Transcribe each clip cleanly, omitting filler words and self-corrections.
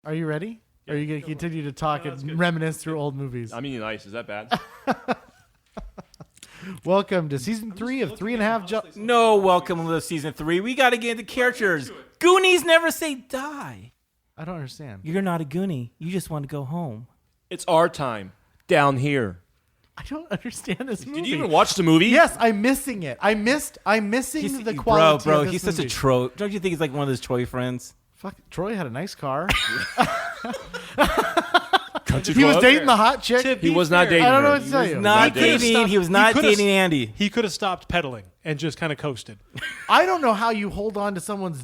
Are you ready? Or are you going to continue to talk and reminisce through old movies? I'm eating ice. Is that bad? Welcome to season 3 of 3.5. No, welcome to season 3. We got to get into characters. Goonies never say die. I don't understand. You're not a Goonie. You just want to go home. It's our time down here. I don't understand this movie. Did you even watch the movie? Yes, I'm missing it. I'm missing the quality. Bro, of this he's such a movie. troll. Don't you think he's like one of those Troy friends? Fuck, Troy had a nice car. Country He was club? dating the hot chick. He was not dating I don't know her. what to tell you. He was not dating Andy. He could have stopped pedaling and just kind of coasted. I don't know how you hold on to someone's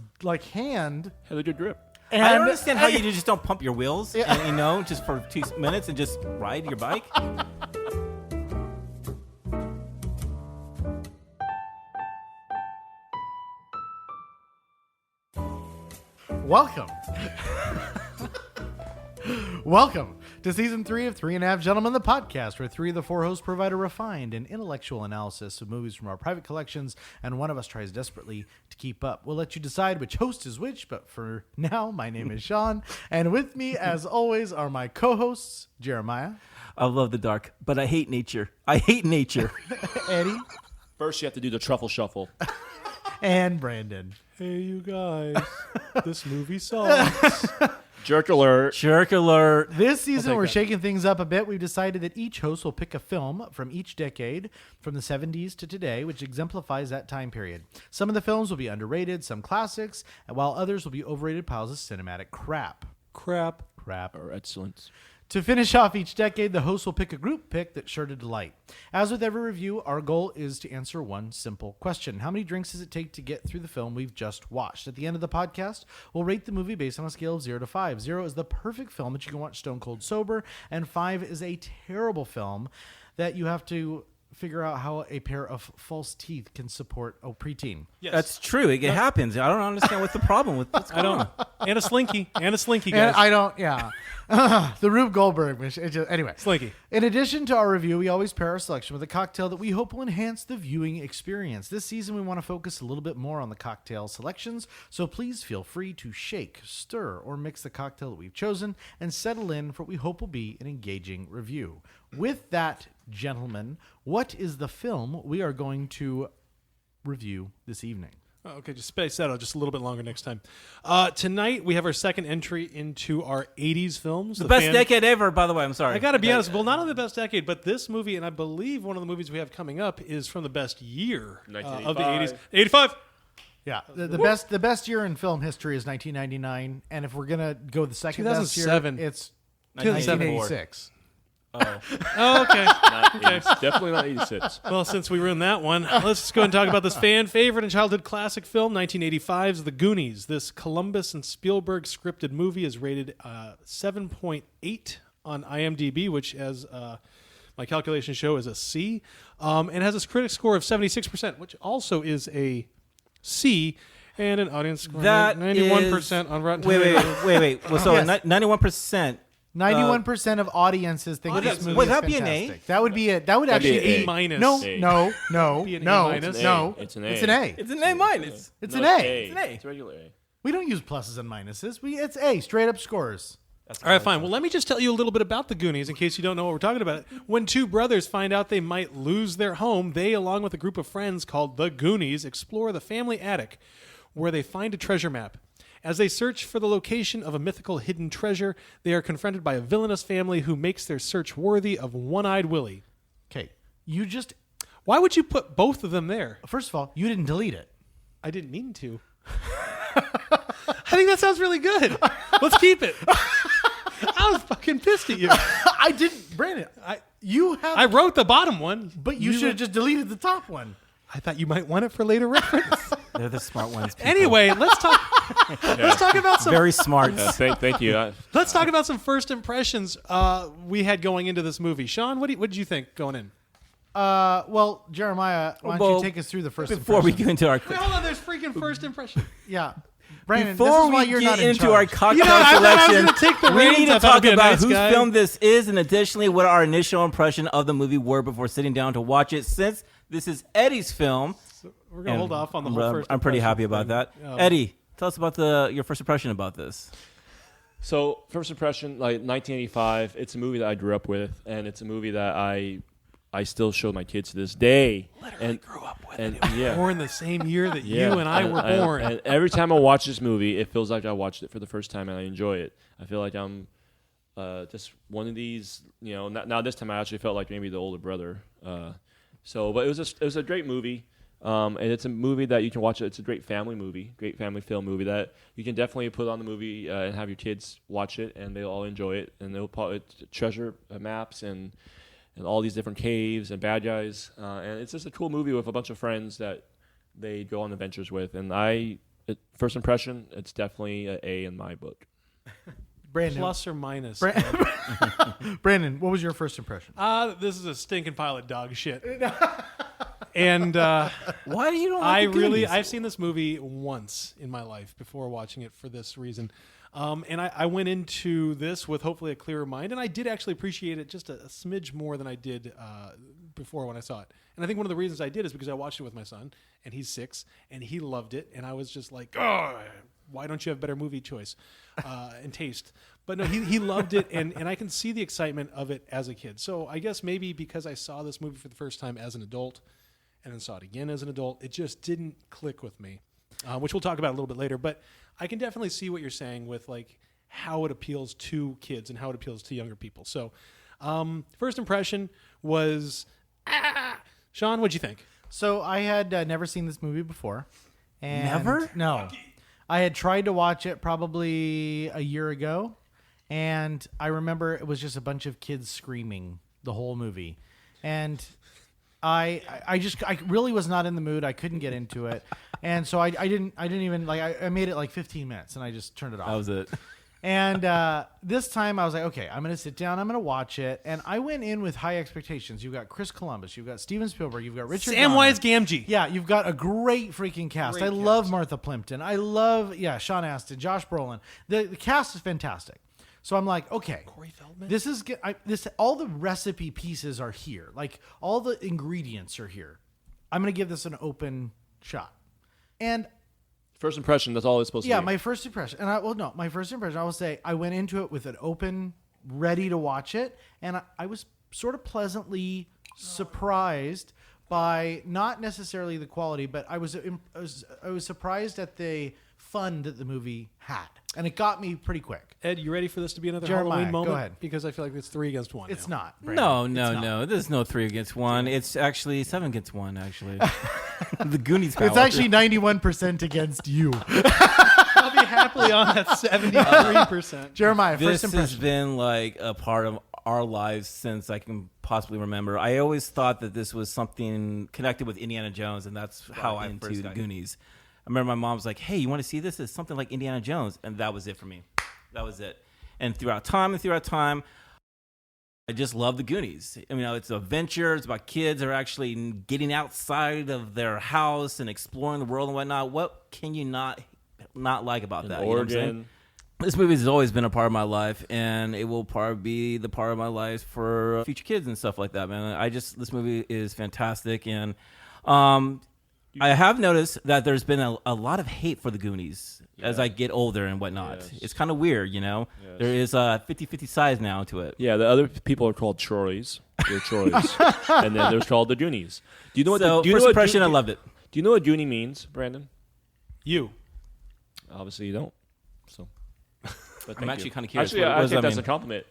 hand. Had a good grip. And I don't understand how you just don't pump your wheels, and, just for 2 minutes and just ride your bike. Welcome. Welcome to season 3 of 3.5 Gentlemen, the podcast, where 3 of the 4 hosts provide a refined and intellectual analysis of movies from our private collections, and one of us tries desperately to keep up. We'll let you decide which host is which, but for now, my name is Sean, and with me, as always, are my co-hosts, Jeremiah. I love the dark, but I hate nature. Eddie. First, you have to do the truffle shuffle. And Brandon. Hey, you guys. This movie sucks. Jerk alert. Jerk alert. This season, we're shaking things up a bit. We've decided that each host will pick a film from each decade, from the 70s to today, which exemplifies that time period. Some of the films will be underrated, some classics, while others will be overrated piles of cinematic crap. Crap. Or excellent. To finish off each decade, the host will pick a group pick that's sure to delight. As with every review, our goal is to answer one simple question. How many drinks does it take to get through the film we've just watched? At the end of the podcast, we'll rate the movie based on a scale of 0 to 5. 0 is the perfect film that you can watch stone cold sober, and 5 is a terrible film that you have to figure out how a pair of false teeth can support a preteen. Yes. That's true. It happens. I don't understand what's the problem with what's going on. And a slinky, guys. And I don't, yeah. The Rube Goldberg. Anyway. Slinky. In addition to our review, we always pair our selection with a cocktail that we hope will enhance the viewing experience. This season, we want to focus a little bit more on the cocktail selections, so please feel free to shake, stir, or mix the cocktail that we've chosen and settle in for what we hope will be an engaging review. With that, gentlemen, what is the film we are going to review this evening? Okay, just space that out just a little bit longer next time. Tonight, we have our second entry into our 80s films. The best decade ever, by the way. I'm sorry. I got to be honest. Well, not only the best decade, but this movie, and I believe one of the movies we have coming up is from the best year of the 80s. 85? Yeah, the best year in film history is 1999, and if we're gonna go the second best year, 2007. it's 1984. 1986. Oh, okay. Definitely not 86. Well, since we ruined that one, let's just go and talk about this fan favorite and childhood classic film, 1985's The Goonies. This Columbus and Spielberg scripted movie is rated 7.8 on IMDb, which, as my calculations show, is a C, and has a critic score of 76%, which also is a C, and an audience score of 91% on Rotten Tomatoes. Wait. Well, so 91%. 91% of audiences think this movie would is that be an fantastic. A? That would be it. That would actually be be A minus. No. Be It's an A. It's an A. It's an A. It's an A minus. It's an A. It's an A. It's a regular A. We don't use pluses and minuses. It's A, straight up scores. All right, fine. Well, let me just tell you a little bit about the Goonies in case you don't know what we're talking about. When two brothers find out they might lose their home, they, along with a group of friends called the Goonies, explore the family attic where they find a treasure map. As they search for the location of a mythical hidden treasure, they are confronted by a villainous family who makes their search worthy of One-Eyed Willie. Okay, Why would you put both of them there? first of all, you didn't delete it. I didn't mean to. I think that sounds really good. Let's keep it. I was fucking pissed at you. I didn't, Brandon. I wrote the bottom one. But you should have just deleted the top one. I thought you might want it for later reference. They're the smart ones. People. Anyway, let's talk. Let's talk about some. Very smart. Thank you. Let's talk about some first impressions we had going into this movie. Sean, what did you think going in? Well, Jeremiah, why don't you take us through the first before we impression? get into our Wait, hold on. There's freaking first impression. Yeah. Brandon, before this is why we you're get not in into charge. our cocktail I thought I was selection, gonna take the we reins. need I to thought I'd talk be a about nice whose guy. film this is, and additionally what our initial impression of the movie were before sitting down to watch it. Since this is Eddie's film, We're gonna hold off on the whole first. I'm pretty impression happy about thing. that. Eddie, tell us about your first impression about this. So first impression, like 1985, it's a movie that I grew up with, and it's a movie that I still show my kids to this day. Literally grew up with and it. yeah, Born the same year that yeah, you and I were born. And every time I watch this movie, it feels like I watched it for the first time, and I enjoy it. I feel like I'm just one of these, now this time I actually felt like maybe the older brother. But it was a great movie. And it's a movie that you can watch. It's a great family movie, great family film movie that you can definitely put on the movie and have your kids watch it, and they'll all enjoy it. And they'll probably treasure maps and all these different caves and bad guys. And it's just a cool movie with a bunch of friends that they go on adventures with. And first impression, it's definitely an A in my book. Brandon. Plus or minus. Brandon, what was your first impression? This is a stinking pile of dog shit. And why do you don't like the Goonies? I've seen this movie once in my life before watching it for this reason. And I went into this with hopefully a clearer mind, and I did actually appreciate it just a smidge more than I did before when I saw it. And I think one of the reasons I did is because I watched it with my son, and he's 6, and he loved it, and I was just like, oh, why don't you have better movie choice and taste? But no, he loved it, and I can see the excitement of it as a kid. So I guess maybe because I saw this movie for the first time as an adult and then saw it again as an adult, it just didn't click with me, which we'll talk about a little bit later. But I can definitely see what you're saying with like how it appeals to kids and how it appeals to younger people. So first impression was, Sean, what'd you think? So I had never seen this movie before. And Never? No. I had tried to watch it probably a year ago, and I remember it was just a bunch of kids screaming the whole movie. And I really was not in the mood. I couldn't get into it. And so I didn't even I made it like 15 minutes and I just turned it off. That was it. And this time I was like, okay, I'm going to sit down. I'm going to watch it. And I went in with high expectations. You've got Chris Columbus. You've got Steven Spielberg. You've got Richard Samwise Donner. Gamgee. Yeah, you've got a great freaking cast. Great I cast. love Martha Plimpton. I love, Sean Astin, Josh Brolin. The cast is fantastic. So I'm like, okay, Corey Feldman. all the recipe pieces are here. Like all the ingredients are here. I'm going to give this an open shot. And First impression, that's all it's supposed to be. my first impression. And I will say I went into it with an open, ready to watch it. And I was sort of pleasantly surprised by not necessarily the quality, but I was surprised at the fun that the movie had. And it got me pretty quick. Ed, you ready for this to be another Jeremiah, Halloween moment? go ahead. Because I feel like it's 3 against 1. It's now. not. Brandon. No. There's no 3 against 1. It's actually 7 against 1, actually. The Goonies power. It's actually 91% against you. I'll be happily on that 73%. Jeremiah, This first has impression. been like a part of our lives since I can possibly remember. I always thought that this was something connected with Indiana Jones, and that's how I into the Goonies. I remember my mom was like, hey, you want to see this? It's something like Indiana Jones. And that was it for me. That was it. And throughout time, I just love the Goonies. I mean, it's an adventure. It's about kids that are actually getting outside of their house and exploring the world and whatnot. What can you not like about that? You know what I'm saying? Oregon. This movie has always been a part of my life, and it will probably be the part of my life for future kids and stuff like that, man. This movie is fantastic, and I have noticed that there's been a lot of hate for the Goonies as I get older and whatnot. Yes. It's kind of weird, you know? Yes. There is a 50-50 size now to it. Yeah, the other people are called Troys. They're Troys. And then there's called the Goonies. Do you know what First impression, I loved it. Do you know what Goonie means, Brandon? You. Obviously you don't. So but I'm thank actually you. kind of curious. Actually, What I does think that that's mean? a compliment.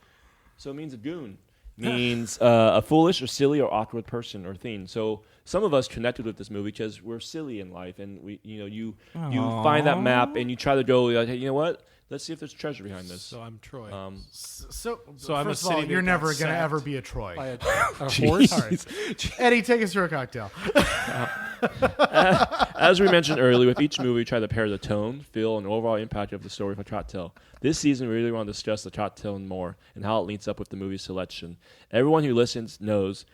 So it means a goon. Means a foolish or silly or awkward person or thing. So some of us connected with this movie because we're silly in life, and you find that map and you try to go. Like, hey, you know what? Let's see if there's treasure behind this. So I'm Troy. So I'm a first of all, city that you're got never going to sacked ever be a Troy. by a horse. All right. Eddie, take us through a cocktail. As we mentioned earlier, with each movie, we try to pair the tone, feel, and overall impact of the story for cocktail. This season, we really want to discuss the cocktail more and how it links up with the movie selection. Everyone who listens knows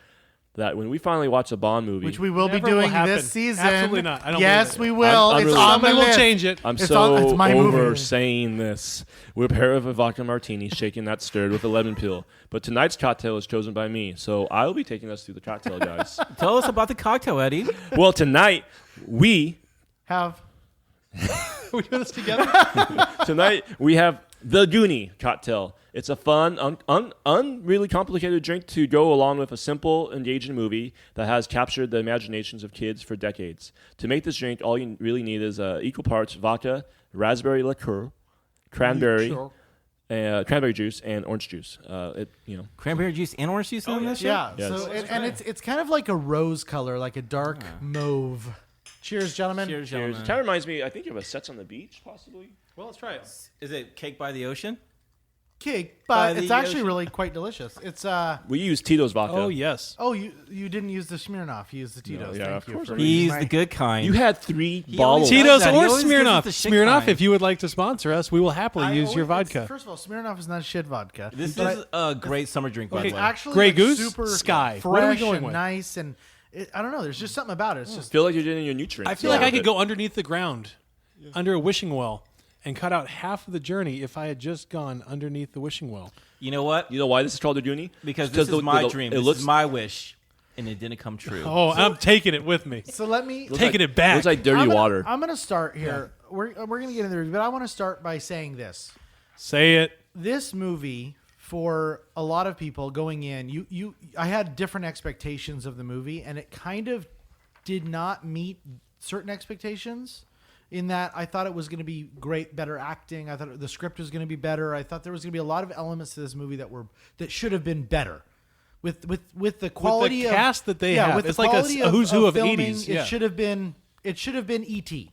that when we finally watch a Bond movie, Which we will be Never will doing happen. this season. Absolutely not. I don't yes, believe we it. will. I'm It's really- on Somebody the will list. change it. I'm It's so it's my movie. over saying this. We're a pair of a vodka martini, shaking that stirred with a lemon peel. But tonight's cocktail is chosen by me, so I will be taking us through the cocktail, guys. Tell us about the cocktail, Eddie. Well, tonight we Have we do this together? have The Goonie cocktail. It's a fun, really complicated drink to go along with a simple, engaging movie that has captured the imaginations of kids for decades. To make this drink, all you really need is equal parts vodka, raspberry liqueur, cranberry juice, and orange juice. Cranberry juice and orange juice in this? Yeah. Yes. So and it's kind of like a rose color, like a dark mauve. Cheers, gentlemen. Cheers, It kind of reminds me, I think, of a Sets on the Beach, possibly. Well, let's try it. Is it Cake by the Ocean? Cake, By but the it's actually ocean. really quite delicious. It's We use Tito's vodka. Oh, yes. Oh, you didn't use the Smirnoff. You used the Tito's. yeah, Thank of you course for I He using used my- the good kind. You had 3 He bottles. always Tito's that. He or always gives us Smirnoff. the shit Smirnoff, kind. if you would like to sponsor us, we will happily use your vodka. First of all, Smirnoff is not shit vodka. This But is a great summer drink, by it's the way. actually Grey like Goose? super Sky. fresh What are we going and with? nice, and I don't know. There's just something about it. It's just feel like you're getting your nutrients. I feel like I could go underneath the ground, under a wishing well, and cut out half of the journey if I had just gone underneath the wishing well. You know what? You know why this is called a Goonie? Because this is my dream. It This looks is my wish, and it didn't come true. Oh, I'm taking it with me. so. Let me Taking it back. Looks like dirty I'm gonna, water. I'm gonna start here. We're gonna get into the review, but I want to start by saying this. Say it. This movie, for a lot of people going in, I had different expectations of the movie, and it kind of did not meet certain expectations. In that, I thought it was going to be great, better acting. I thought the script was going to be better. I thought there was going to be a lot of elements to this movie that should have been better. With the quality of cast that they have. with It's the like a quality who's who of filming, 80s, yeah. It should have been E.T.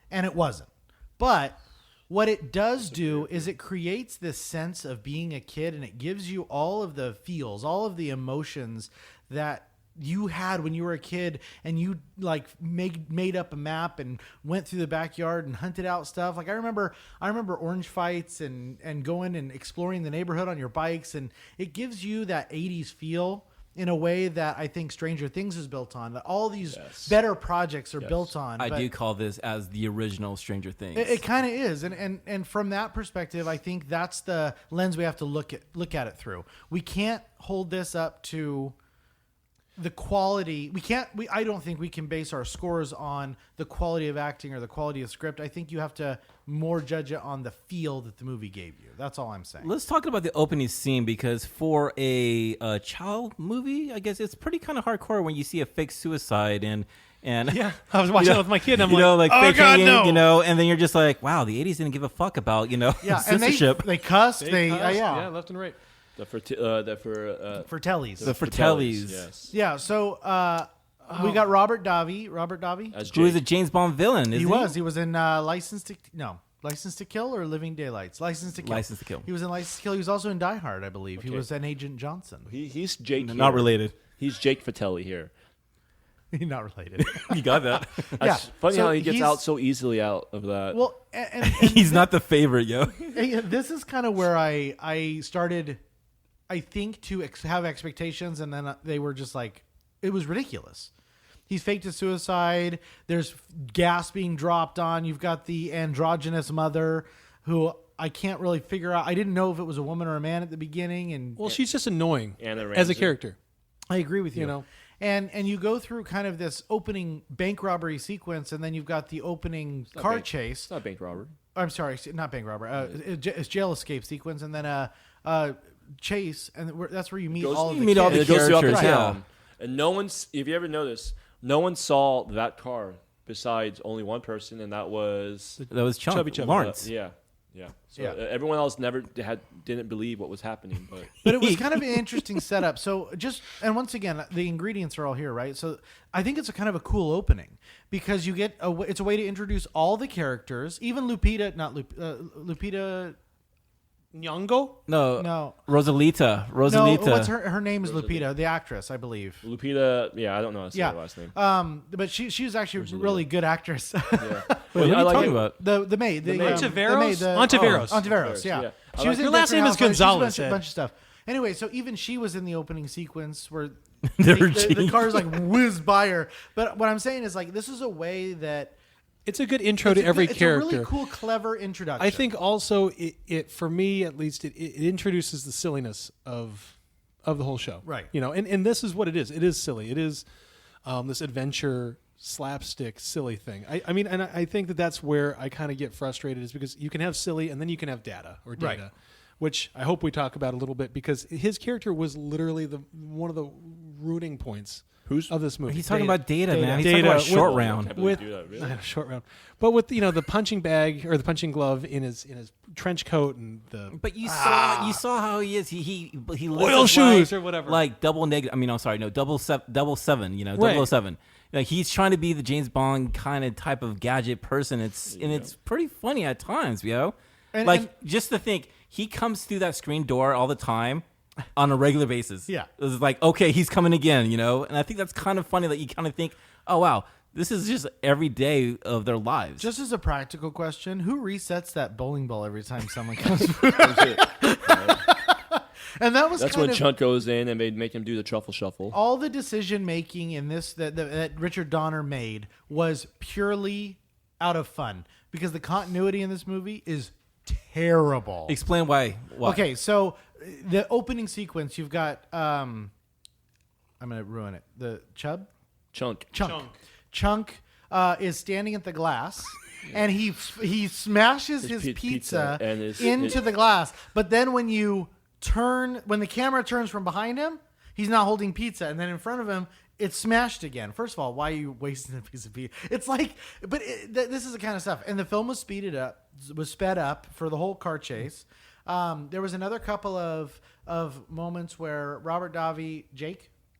and it wasn't. But what it does do is it creates this sense of being a kid, and it gives you all of the feels, all of the emotions that you had when you were a kid, and you like made up a map and went through the backyard and hunted out stuff. Like I remember orange fights and going and exploring the neighborhood on your bikes, and it gives you that 80s feel in a way that I think Stranger Things is built on, that all these better projects are built on. I But do call this as the original Stranger Things. it kind of is, and from that perspective, I think that's the lens we have to look at it through. We can't hold this up to the quality. I don't think we can base our scores on the quality of acting or the quality of script. I think you have to more judge it on the feel that the movie gave you. That's all I'm saying. Let's talk about the opening scene, because for a child movie, I guess it's pretty kind of hardcore when you see a fake suicide and Yeah, I was watching it with my kid, and I'm like oh, fake God, hanging, no. and then you're just like, wow, the 80s didn't give a fuck about, Yeah, and censorship. they cussed. Yeah, left and right. For Fratellis. The Fratellis. Yes. Yeah, so we got Robert Davi. As Who is a Jake. James Bond villain, isn't He was in License to Kill or Living Daylights? License to Kill. License to Kill. He was in License to Kill. He was also in Die Hard, I believe. He Okay. was an Agent Johnson. He's Jake. Not here. related. He's Jake Fratelli here. He's not related. You got that. That's funny So how he gets he's- out so easily out of that. Well, and He's not the favorite, yo. this is kind of where I started, I think, to have expectations, and then they were just like, it was ridiculous. He's faked a suicide. There's gas being dropped on. You've got the androgynous mother who I can't really figure out. I didn't know if it was a woman or a man at the beginning. And Well, she's just annoying Anna as a Ramsey. character. I agree with you. You know. And you go through kind of this opening bank robbery sequence, and then you've got the opening car chase. It's not bank robbery. I'm sorry, not bank robbery. It's jail escape sequence, and then chase, and that's where you meet all of the meet all kids. the And it goes throughout the characters, yeah. town. And no one's, if you ever notice, no one saw that car besides only one person, and that was That was Chubby Chubby. Lawrence. yeah. So Yeah. everyone else didn't believe what was happening. But But it was kind of an interesting setup. So and once again, the ingredients are all here, right? So I think it's a kind of a cool opening because you get it's a way to introduce all the characters, even Lupita, Lupita. Nyong'o? No. Rosalita. No, what's her name is Lupita, the actress, I believe. Lupita, yeah, I don't know how to say Yeah. her last name. But she was actually a really good actress. Wait, what are you talking about? The maid. The maid. Ontiveros? Ontiveros, yeah. Yeah. She was in Your last different name is households. She was Gonzalez, a Ed. bunch of stuff. Anyway, so even she was in the opening sequence where They're the cheating. cars like whizzed by her. But what I'm saying is like this is a way that It's a good intro to every it's character. a really cool, clever introduction. I think also it for me at least it introduces the silliness of the whole show. Right. You know, and this is what it is. It is silly. It is this adventure slapstick silly thing. I mean, and I think that's where I kind of get frustrated, is because you can have silly and then you can have data, Right. which I hope we talk about a little bit, because his character was literally one of the ruining points of this movie. He's talking about Data, man. He's Data talking about with- Short Round. With really? Short round, but with the punching bag or the punching glove in his trench coat and the But you saw how he is. He lives Oil his shoes life or whatever. like double negative. I mean, I'm sorry, no, double seven. You know, Right. 007. Like, he's trying to be the James Bond kind of type of gadget person. It's pretty funny at times, yo. And- Just to think, he comes through that screen door all the time on a regular basis. Yeah. It's like, okay, he's coming again, you know? And I think that's kind of funny that you kind of think, oh, wow, this is just every day of their lives. Just as a practical question, who resets that bowling ball every time someone comes through? And that was That's kind when of Chunt goes in and they make him do the truffle shuffle. all the decision making in this that Richard Donner made was purely out of fun, because the continuity in this movie is terrible. Explain why. Okay, so the opening sequence, you've got I'm gonna ruin it. The Chunk is standing at the glass. And he smashes his pizza and into the glass. But then when the camera turns from behind him, he's not holding pizza. And then in front of him, it's smashed again. First of all, why are you wasting a piece of pizza? It's like, but this is the kind of stuff. And the film was sped up for the whole car chase. There was another couple of moments where Robert Davi,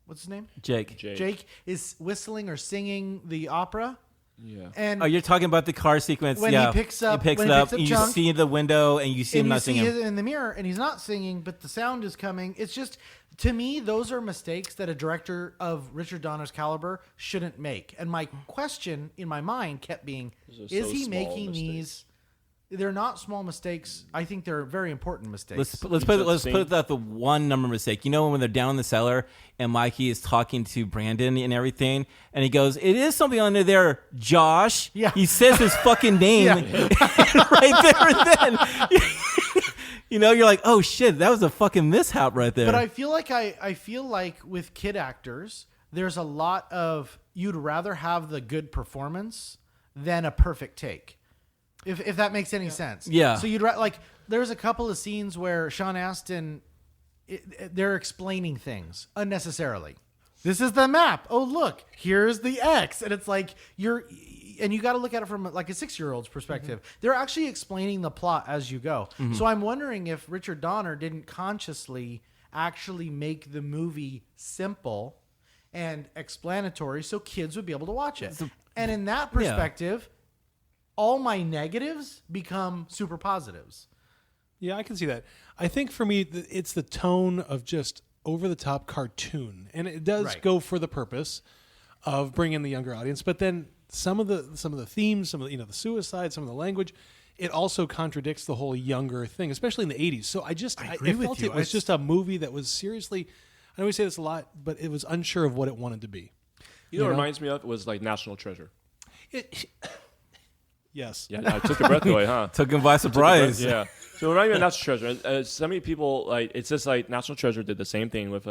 what's his name? Jake is whistling or singing the opera. Yeah. And you're talking about the car sequence. when yeah. he picks up you Chunk, see the window and you see him and you not see singing. in the mirror, and he's not singing, but the sound is coming. It's just, to me, those are mistakes that a director of Richard Donner's caliber shouldn't make. And my question in my mind kept being, Those are is so he small making mistakes. these? They're not small mistakes. I think they're very important mistakes. Let's put it that the one number mistake. You know, when they're down in the cellar and Mikey is talking to Brandon and everything, and he goes, "It is something under there, Josh." Yeah. He says his fucking name right there and then. You know, you're like, "Oh shit, that was a fucking mishap right there." But I feel like with kid actors, there's a lot of, you'd rather have the good performance than a perfect take. If that makes any sense. Yeah. So there's a couple of scenes where Sean Astin, they're explaining things unnecessarily. This is the map. Oh, look, here's the X. And it's like, you got to look at it from like a 6-year-old's perspective. Mm-hmm. They're actually explaining the plot as you go. Mm-hmm. So I'm wondering if Richard Donner didn't consciously actually make the movie simple and explanatory so kids would be able to watch it. And in that perspective, all my negatives become super positives. Yeah, I can see that. I think for me, it's the tone of just over-the-top cartoon, and it does go for the purpose of bringing the younger audience. But then some of the themes, some of the suicide, some of the language, it also contradicts the whole younger thing, especially in the 80s. So I felt it was just a movie that was seriously. I know we say this a lot, but it was unsure of what it wanted to be. You know what it reminds me of? It was like National Treasure. Yes. Yeah, I took your breath away, huh? Took him by surprise. Yeah. So it reminds me of National Treasure. So many people, like, it's just like National Treasure did the same thing with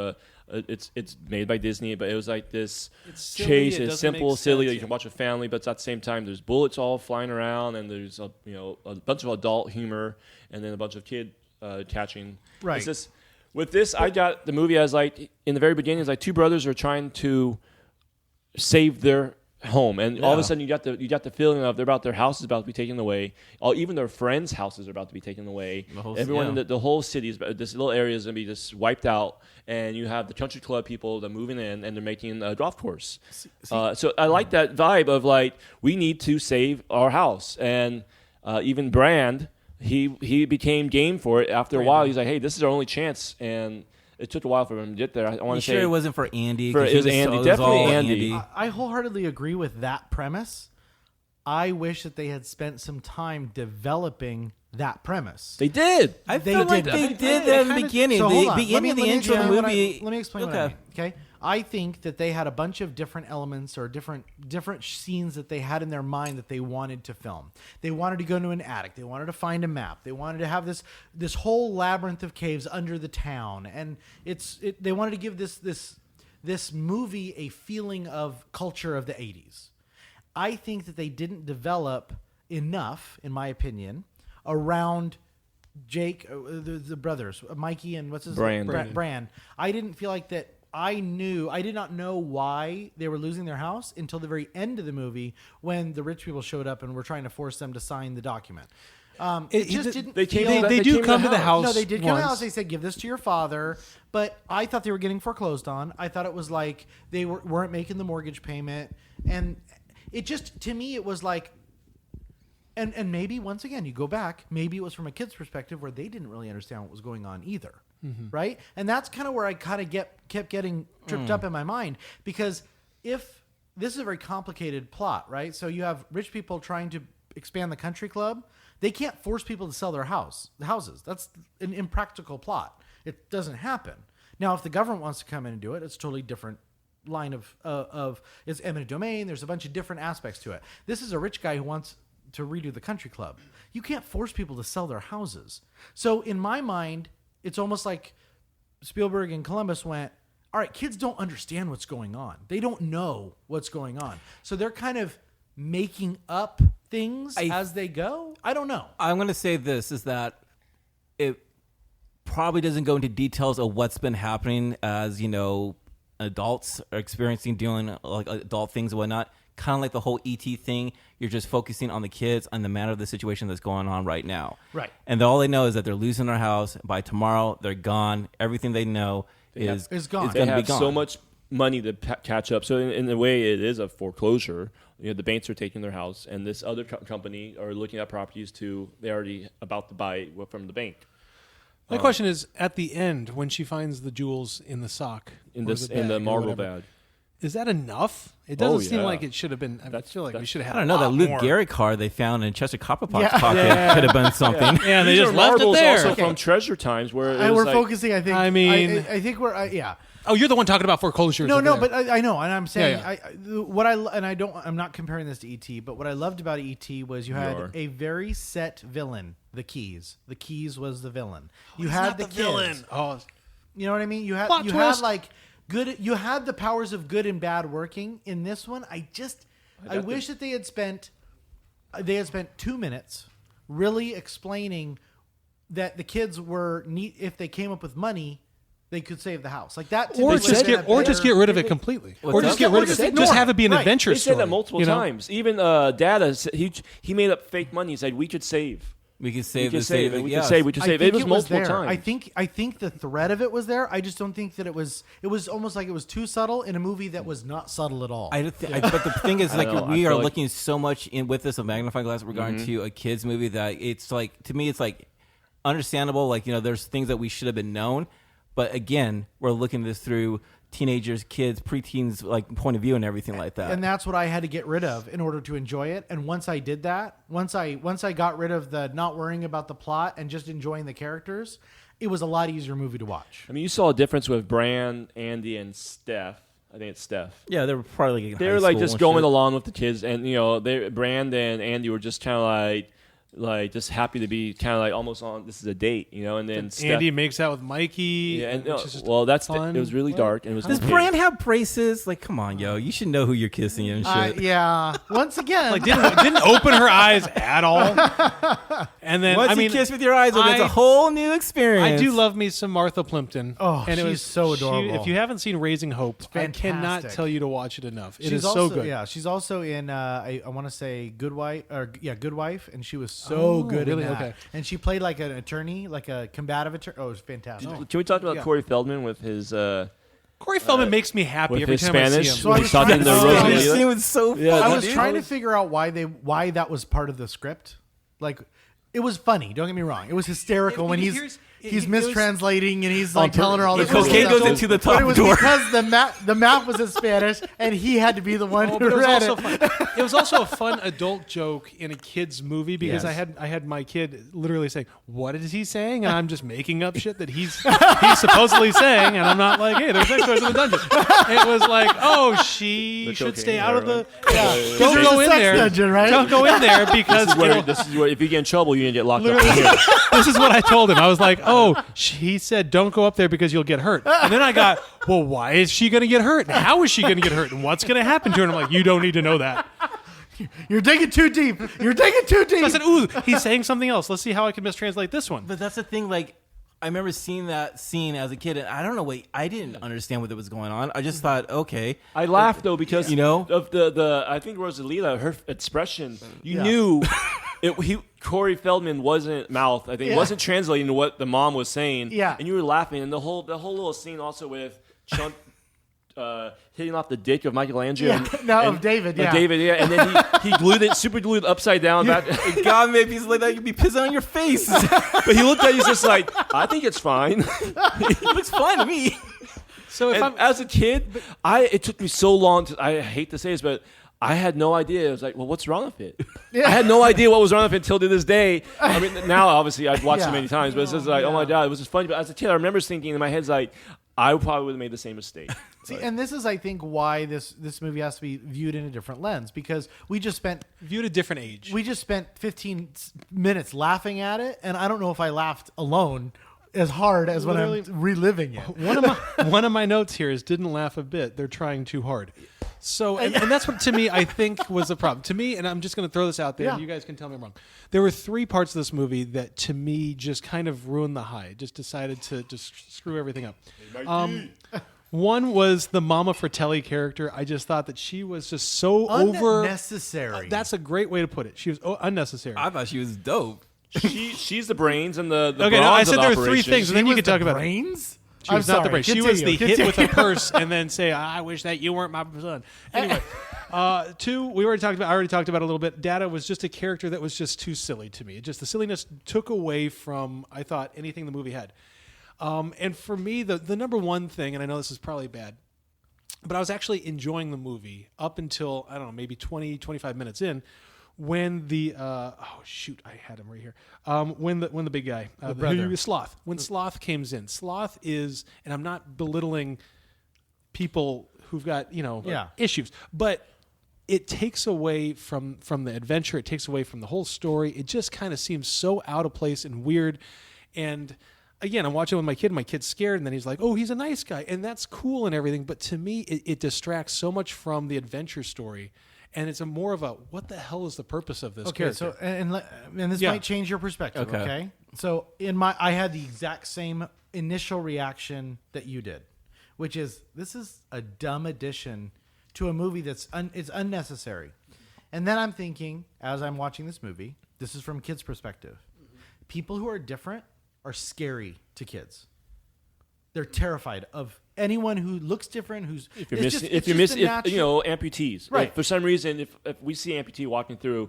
it's made by Disney, but it was like this chase. It's simple, silly. You can watch with family, but at the same time, there's bullets all flying around, and there's a bunch of adult humor, and then a bunch of kid catching. Right. It's just, with this, I got the movie as like in the very beginning. It's like two brothers are trying to save their home, and all of a sudden you got the feeling of their house is about to be taken away. Even their friends' houses are about to be taken away. Everyone in the whole city is, this little area is going to be just wiped out, and you have the country club people that are moving in, and they're making a golf course. So I like that vibe of like, we need to save our house, and even Brand, he became game for it after a while. He's like, hey, this is our only chance, and it took a while for him to get there. I want to say sure it wasn't for Andy. It was Andy, definitely Andy. I wholeheartedly agree with that premise. I wish that they had spent some time developing that premise. They did. I feel like they did that in the beginning. So The beginning of the intro of the movie. Let me explain what I mean. Okay, I think that they had a bunch of different elements or different scenes that they had in their mind that they wanted to film. They wanted to go into an attic. They wanted to find a map. They wanted to have this whole labyrinth of caves under the town, and they wanted to give this movie a feeling of culture of the 80s. I think that they didn't develop enough, in my opinion, around Jake, the brothers, Mikey and what's his name? Bran. I didn't feel like that. I did not know why they were losing their house until the very end of the movie when the rich people showed up and were trying to force them to sign the document. It just didn't. They do come to the house. No, they did come to the house. They said, "Give this to your father." But I thought they were getting foreclosed on. I thought it was like they weren't making the mortgage payment, and it just, to me, it was like. And maybe, once again, you go back, maybe it was from a kid's perspective where they didn't really understand what was going on either, right? And that's kind of where I kind of kept getting tripped up in my mind, because if this is a very complicated plot, right? So you have rich people trying to expand the country club. They can't force people to sell their houses. That's an impractical plot. It doesn't happen. Now, if the government wants to come in and do it, it's a totally different line of it's eminent domain. There's a bunch of different aspects to it. This is a rich guy who wants to redo the country club. You can't force people to sell their houses. So in my mind, it's almost like Spielberg and Columbus went, all right, kids don't understand what's going on. They don't know what's going on. So they're kind of making up things as they go. I don't know. I'm going to say this, is that it probably doesn't go into details of what's been happening as, adults are experiencing, dealing like adult things and whatnot. Kind of like the whole E.T. thing, you're just focusing on the kids and the matter of the situation that's going on right now. Right. And all they know is that they're losing their house. By tomorrow, they're gone. Everything they know is gone. Is they going to be have gone. so much money to catch up. So in a way, it is a foreclosure. The banks are taking their house, and this other company are looking at properties they're already about to buy from the bank. My question is, at the end, when she finds the jewels in the sock, in the marble bag. Is that enough? It doesn't seem like it should have been. I feel like we should have had. I don't know. That Luke Gehry card they found in Chester Copperpot's pocket could have been something. Yeah, they just left it there. Also from Treasure Times, where we're focusing. I think. I think we're. Oh, you're the one talking about foreclosures. No, but I know, and I'm saying I'm not comparing this to E.T., but what I loved about E.T. was you had a very set villain. The Keys. The Keys was the villain. You had the villain. Oh, you know what I mean? You had like. Good. You had the powers of good and bad working in this one. I wish that they had spent 2 minutes really explaining that the kids were neat. If they came up with money, they could save the house like that. Or just get rid of it completely. Or just get rid of it. Just have it be an adventure They story. said that multiple times. Even Dad, he made up fake money. He said we could save. We could save. It was multiple times. I think the thread of it was there. I just don't think that it was. It was almost like it was too subtle in a movie that was not subtle at all. But the thing is, we are looking so much with this a magnifying glass regarding to a kids movie that it's like, to me, it's like understandable. Like, there's things that we should have been known, but again, we're looking at this through teenagers, kids, preteens, like point of view and everything like that. And that's what I had to get rid of in order to enjoy it. And once I did that, once I got rid of the not worrying about the plot and just enjoying the characters, it was a lot easier movie to watch. I mean, you saw a difference with Bran, Andy, and Steph. I think it's Steph. Yeah, they were probably they were like just going along with the kids, and Bran and Andy were just kind of like just happy to be kind of like almost on this is a date, and then Andy makes out with Mikey. Yeah, and that's fun. It was really dark. And it was Does Bran have braces? Like, come on, yo, you should know who you're kissing and shit. Yeah. Once again, like didn't open her eyes at all. And then once you kiss with your eyes, it's a whole new experience. I do love me some Martha Plimpton. Oh, and she's so adorable. If you haven't seen Raising Hope, I cannot tell you to watch it enough. It is also, so good. Yeah, she's also in I want to say Good Wife, and she was so good in that. Okay. And she played like an attorney, like a combative attorney. Oh, it was fantastic. Can we talk about Corey Feldman with his... Corey Feldman makes me happy every time Spanish, I see him. So I was trying to figure out why that was part of the script. Like, it was funny. Don't get me wrong. It was hysterical when he's mistranslating and he's like telling her all this stuff. Cocaine goes into the top door. But it was because the map was in Spanish and he had to be the one who read it. It was also a fun adult joke in a kid's movie because I had my kid literally saying, "What is he saying?" And I'm just making up shit that he's supposedly saying, and I'm not like, "Hey, there's X-Rays in the dungeon." It was like, "Oh, she should stay out of the don't go in there, dungeon, right? Don't go in there because this is where if you get in trouble, you're gonna get locked up." This is what I told him. I was like, "Oh, he said don't go up there because you'll get hurt." And then I got, "Well, why is she going to get hurt? And how is she going to get hurt? And what's going to happen to her?" And I'm like, "You don't need to know that." You're digging too deep. You're digging too deep. I said, ooh, he's saying something else. Let's see how I can mistranslate this one. But that's the thing, like, I remember seeing that scene as a kid, and I don't know, I didn't understand what was going on. I just thought, okay. I laughed, though, because you know? of the I think Rosalita, her expression, you knew Corey Feldman wasn't mouth. I think wasn't translating to what the mom was saying. Yeah. And you were laughing. And the whole little scene also with Chunk hitting off the dick of Michelangelo. Of David, David, and then he glued it, super glued upside down. God, maybe he's like that. You'd be pissing on your face. But he looked at it, he's just like, I think it's fine. It looks fine to me. So as a kid, it took me so long I hate to say this, but I had no idea. I was like, well, what's wrong with it? I had no idea what was wrong with it until to this day. I mean, now, obviously, I've watched it many times, but it's just like, oh, my God, it was just funny. But as a kid, I remember thinking in my head, like, I probably would have made the same mistake. See, and this is, I think, why this movie has to be viewed in a different lens, because we just spent... Viewed a different age. We just spent 15 minutes laughing at it, and I don't know if I laughed alone as hard as when I'm reliving it. One of my notes here is didn't laugh a bit. They're trying too hard. So, and that's what, to me, I think was a problem. To me, and I'm just going to throw this out there, and you guys can tell me I'm wrong. There were 3 parts of this movie that, to me, just kind of ruined the high. Just decided to just screw everything up. One was the Mama Fratelli character. I just thought that she was just so unnecessary. That's a great way to put it. She was unnecessary. I thought she was dope. She's the brains and the okay, no, I said there were 3 things, and then you can talk about brains? She was not the brain. She was the hit with a purse and then say, I wish that you weren't my son. Anyway, 2, I already talked about a little bit. Dada was just a character that was just too silly to me. Just the silliness took away from, I thought, anything the movie had. And for me, the number one thing, and I know this is probably bad, but I was actually enjoying the movie up until, I don't know, maybe 20, 25 minutes in, when the I had him right here. When the big guy, the brother, Sloth. When Sloth comes in, Sloth is, and I'm not belittling people who've got issues, but it takes away from the adventure. It takes away from the whole story. It just kind of seems so out of place and weird. And again, I'm watching with my kid. My kid's scared, and then he's like, "Oh, he's a nice guy," and that's cool and everything. But to me, it distracts so much from the adventure story. And it's more of a, what the hell is the purpose of this character? So and this might change your perspective. Okay. So I had the exact same initial reaction that you did, which is, this is a dumb addition to a movie that's it's unnecessary. And then I'm thinking, as I'm watching this movie, this is from kids' perspective. People who are different are scary to kids. They're terrified of anyone who looks different. Amputees. Right. Like, for some reason, if we see an amputee walking through,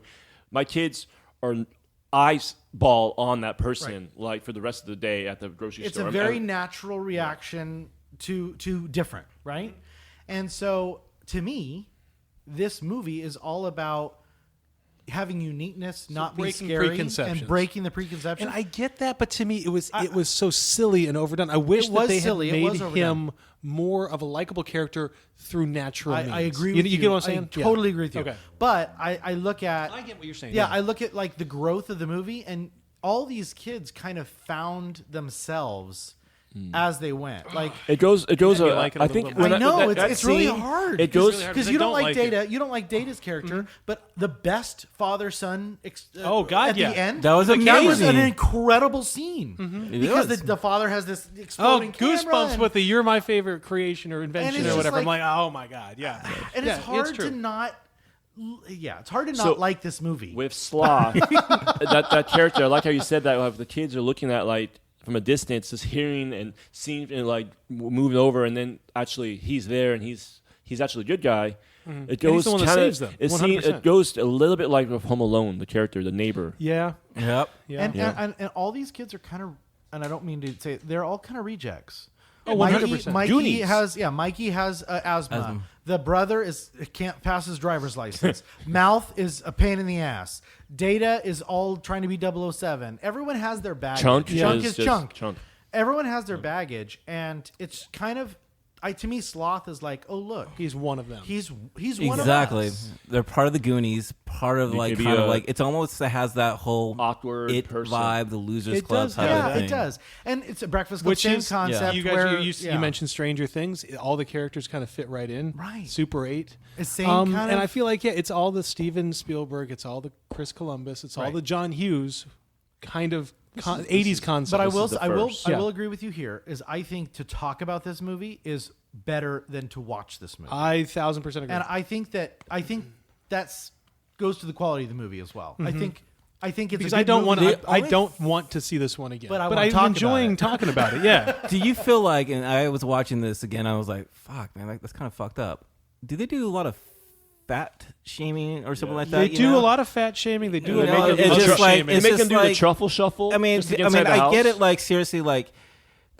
my kids are eyes ball on that person, like, for the rest of the day at the grocery store. It's a very natural reaction to different, right? And so, to me, this movie is all about having uniqueness, not being scary, and breaking the preconceptions. And I get that, but to me, it was so silly and overdone. I wish that they had made him more of a likable character through natural means. I agree with you. You get what I'm saying? I totally agree with you. Okay. But I look at... I get what you're saying. Yeah, I look at, like, the growth of the movie, and all these kids kind of found themselves as they went. Like, it goes. I think I know it's really hard. It goes because you don't like Data. You don't like Data's character, but the best father-son. At the end, that was amazing. That was an incredible scene because the father has this exploding goosebumps with the "You're my favorite creation" or invention or whatever. I'm like, oh my god, yeah. And it's hard to not. Yeah, it's hard to not like this movie. With Sloth, that character. I like how you said that. The kids are looking at, like, from a distance, just hearing and seeing and, like, moving over, and then actually he's there and he's actually a good guy. Mm-hmm. It goes kind of. It goes a little bit like with Home Alone, the character, the neighbor. Yeah. Yep. Yeah. And all these kids are kind of, and I don't mean to say, they're all kind of rejects. Oh, 100%. Mikey has asthma. The brother can't pass his driver's license. Mouth is a pain in the ass. Data is all trying to be 007. Everyone has their baggage. Chunk is Chunk. Everyone has their baggage, and it's kind of, to me, Sloth is like, oh look, He's one of them. he's one of Exactly. us. They're part of the Goonies. Part of like Maybe kind of a like it's almost has that whole awkward it person. vibe, the Losers It Club does, type Yeah, of thing. it does, and it's a Breakfast Club Which same is concept. you guys, where, you mentioned Stranger Things. All the characters kind of fit right in. Right. Super 8. It's same kind and of- I feel like it's all the Steven Spielberg. It's all the Chris Columbus. It's all Right. the John Hughes kind of 80s concept. But I This will, is the I will, first. I Yeah. will agree with you here. Is I think to talk about this movie is better than to watch this movie, I 1000% agree. and I think that's goes to the quality of the movie as well. I think it's because a I good don't movie. want I don't want to see this one again. But I but wanna I'm talk enjoying about it. talking about it. Yeah. Do you feel like, and I was watching this again, I was like, fuck, man, like, that's kind of fucked up. Do they do a lot of fat shaming or something like that? They you do know? a lot of fat shaming. They do You a know, lot of it's love just like- shaming. it's They make just them do the like- truffle shuffle. I mean, just inside the I house. get it. Like seriously, like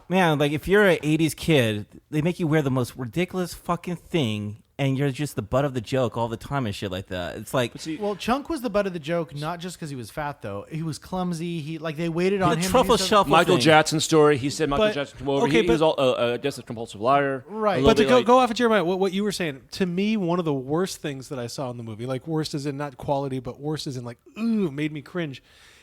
man, like if you're an '80s kid, they make you wear the most ridiculous fucking thing, and you're just the butt of the joke all the time and shit like that. It's like See, Well, Chunk was the butt of the joke, not just because he was fat though. He was clumsy. He like they waited on the him. to do truffle stuff. shuffle. Michael thing. Jackson story. He said Michael But- Jackson came over. okay, he was but- all, I guess, a compulsive liar. Right. A little But to bit like- go off of Jeremiah, what you were saying, to me, one of the worst things that I saw in the movie, like worst as in not quality, but worst as in like, ooh, made me cringe,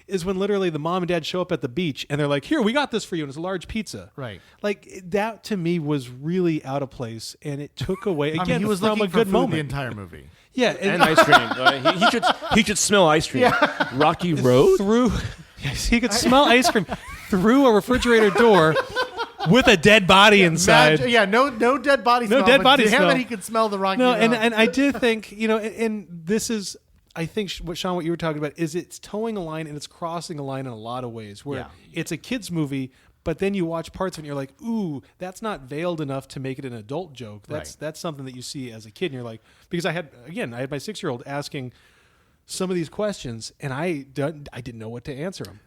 is when literally the mom and dad show up at the beach and they're like, here, we got this for you, and it's a large pizza. Right. Like that to me was really out of place, and it took away, again, I mean, he was from looking a for good food moment. the entire movie. Yeah. and ice cream. He should smell ice cream. Rocky Road. Through, yes, he could smell ice cream through a refrigerator door with a dead body inside. No dead body No smell. dead but body damn smell. it, he could smell the Rocky No, Road. and I did think, and this is, I think what Sean, what you were talking about is it's towing a line and it's crossing a line in a lot of ways where Yeah. it's a kid's movie, but then you watch parts of it and you're like, ooh, that's not veiled enough to make it an adult joke. That's something that you see as a kid and you're like, because I had my 6-year-old asking some of these questions and I didn't know what to answer them,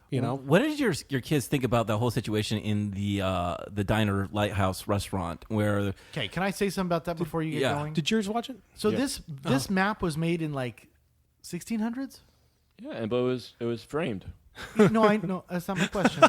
What did your kids think about the whole situation in the diner lighthouse restaurant where? Okay, can I say something about that before you get Yeah. going? Did yours watch it? So this map was made in like 1600s? Yeah, but it was framed. No, that's not my question.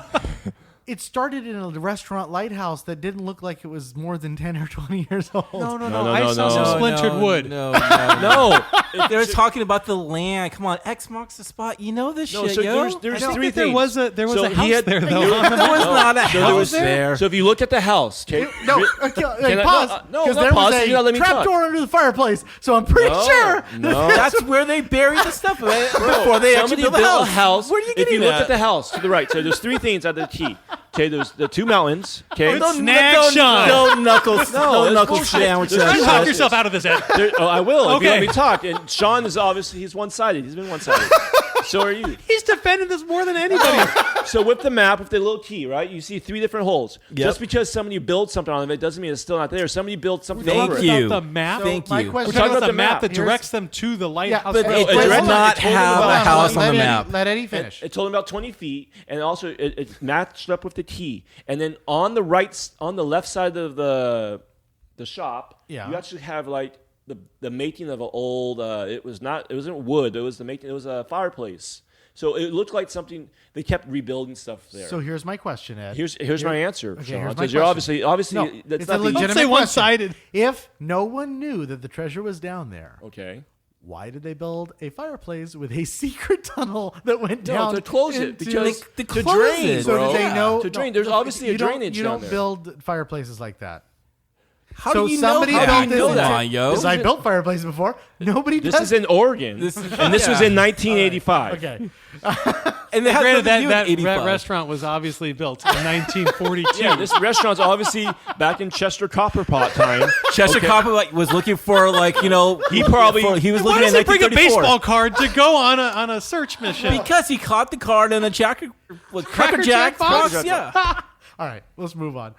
It started in a restaurant lighthouse that didn't look like it was more than 10 or 20 years old. No, I saw some no. splintered wood. No. No, They're talking about the land. Come on, X marks the spot. You know this No, shit, so yo. there's I think three that there things. was a So house he had- there though. there was not a So there house was- there. So if you look at the house, okay, No, Can okay, I- pause. no, Because not there pause, was you gotta let a me talk. trapdoor under the fireplace. So I'm pretty sure. No. That's where they buried the stuff right? before they actually Somebody built the built a house. house. Where are you If getting you look that? at the house to the right, so there's three things at the key. Okay, there's the two mountains. Okay, Snag Sean. No knuckles. No, No that's knuckles bullshit. sandwich. There's that two shit. Talk houses. yourself out of this, Ed. I will. If you Okay. let me talk. And Sean is obviously he's one-sided. He's been one-sided. So are you. He's defending this more than anybody. So with the map, with the little key, right? You see three different holes. Yep. Just because somebody built something on it doesn't mean it's still not there. Somebody built something Thank over you. it. About the map. Thank my you. question- We're talking talking about the map map. that Here's- directs them to the lighthouse. But No, it it does directed- not it told them have about a how house on let the Eddie- map. Let Eddie finish. It told him about 20 feet, and also it matched up with the key. And then on the left side of the shop, Yeah. you actually have like the making of an old. It wasn't wood. It was a fireplace. So it looked like something. They kept rebuilding stuff there. So here's my question, Ed. Here's my answer, Okay, Sean. here's my Because you're question. obviously No, that's it's not a the legitimate Don't say question. one-sided. If no one knew that the treasure was down there, Okay. why did they build a fireplace with a secret tunnel that went No, down to close it into- because to to close drain, it. So bro. did they know to drain? There's obviously a you don't- drainage You down don't there. build fireplaces like that. How So do you somebody know built that? this- Come that. on, yo. Because I built fireplaces before. Nobody This does. is in Oregon, This is- and this was yeah. in 1985. Okay. And they had Granted, nothing to do that with 85. restaurant was obviously built in 1942. Yeah, this restaurant's obviously back in Chester Copperpot time. Chester Copper was looking for He probably- he was Why looking does at he bring a 1934. baseball card to go on a search mission? Because he caught the card in a Cracker Cracker Jack Jack box? box. Yeah. All right. Let's move on.